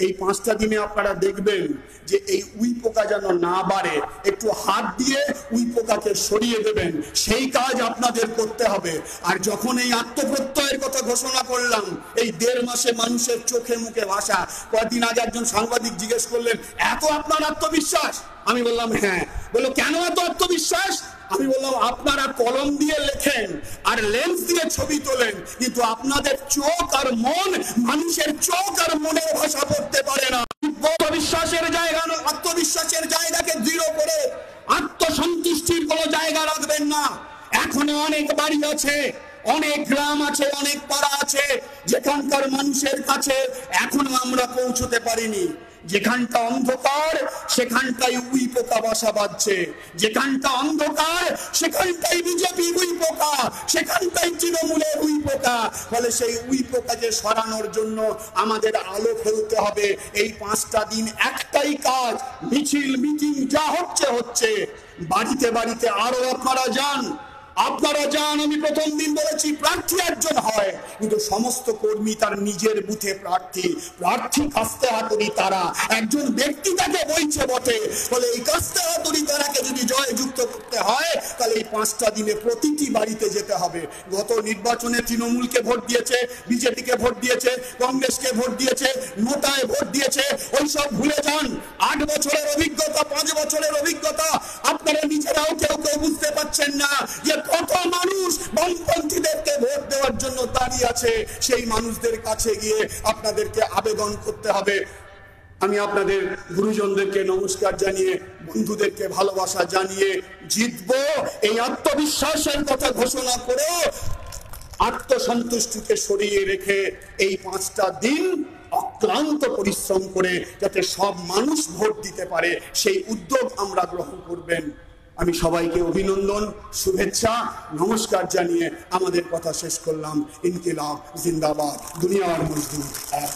এই 5টা দিনে আপনারা দেখবেন যে এই উই পোকা যেন না বাড়ে, একটু হাত দিয়ে উই পোকাকে সরিয়ে দেবেন, সেই কাজ আপনাদের করতে হবে। আর যখন এই আত্মপ্রত্যয়ের কথা ঘোষণা করলাম, এই 1.5 মাসে মানুষের চোখে মুখে ভাষা। কয়েকদিন আগে একজন সাংবাদিক জিজ্ঞেস করলেন, এত আপনার আত্মবিশ্বাস? আমি বললাম হ্যাঁ। বললো কেন এত আত্মবিশ্বাস? আমি বললাম আপনারা কলম দিয়ে লেখেন আর লেন্স দিয়ে ছবি তোলেন, কিন্তু আপনাদের চোখ আর মন মানুষের চোখ আর মনের ভাষা পড়তে পারে না। আত্মবিশ্বাসের জায়গা, আত্মবিশ্বাসের জায়গাকে দৃঢ় করে আত্মসন্তুষ্টির কোনো জায়গা রাখবেন না। এখনো অনেক বাড়ি আছে, অনেক গ্রাম আছে, অনেক পাড়া আছে যেখানকার মানুষের কাছে এখনো আমরা পৌঁছতে পারিনি। যেখানটা অন্ধকার সেখানটাই উই পোকা বাসা বাঁধছে, যেখানটা অন্ধকার সেখানটাই বিজেপি উই পোকা, সেখানটাই তৃণমূলের উই পোকা। ফলে সেই উই পোকাকে সরানোর জন্য আমাদের আলো ফেলতে হবে। এই 5টা দিন একটাই কাজ, মিছিল মিটিং যা হচ্ছে। বাড়িতে বাড়িতে আরো আপনারা যান। আমি প্রথম দিন বলেছি প্রার্থী একজন হয়, কিন্তু সমস্ত কর্মী তার নিজের বুথে প্রার্থী কাস্তে হাতুড়ি তারা। একজন ব্যক্তি তাকে বইছে বটে, বলে এই কাস্তে হাতুড়ি তারাকে যদি জয়যুক্ত করতে হয় তাহলে এই 5টা দিনে প্রতিটি বাড়িতে যেতে হবে। গত নির্বাচনে তৃণমূলকে ভোট দিয়েছে, বিজেপিকে ভোট দিয়েছে, কংগ্রেসকে ভোট দিয়েছে, নোটায় ভোট দিয়েছে, ওইসব ভুলে যান। 8 বছরের অভিজ্ঞতা, 5 বছরের অভিজ্ঞতা, আপনারা নিজেরাও কেউ বুঝতে পারছেন না যে কত মানুষ বামপন্থীদেরকে ভোট দেওয়ার জন্য দাঁড়িয়ে আছে। সেই মানুষদের কাছে গিয়ে আপনাদেরকে আবেদন করতে হবে। আমি আপনাদের গুরুজনদেরকে নমস্কার জানিয়ে, বন্ধুদেরকে ভালোবাসা জানিয়ে জিতবো এই আত্মবিশ্বাসের কথা ঘোষণা করে আত্মসন্তুষ্টিকে সরিয়ে রেখে এই 5টা দিন অক্লান্ত পরিশ্রম করে যাতে সব মানুষ ভোট দিতে পারে, সেই উদ্যোগ আমরা গ্রহণ করবেন। আমি সবাইকে অভিনন্দন, শুভেচ্ছা, নমস্কার জানিয়ে আমাদের কথা শেষ করলাম। ইনকিলাব জিন্দাবাদ, দুনিয়ার মজদুর এক।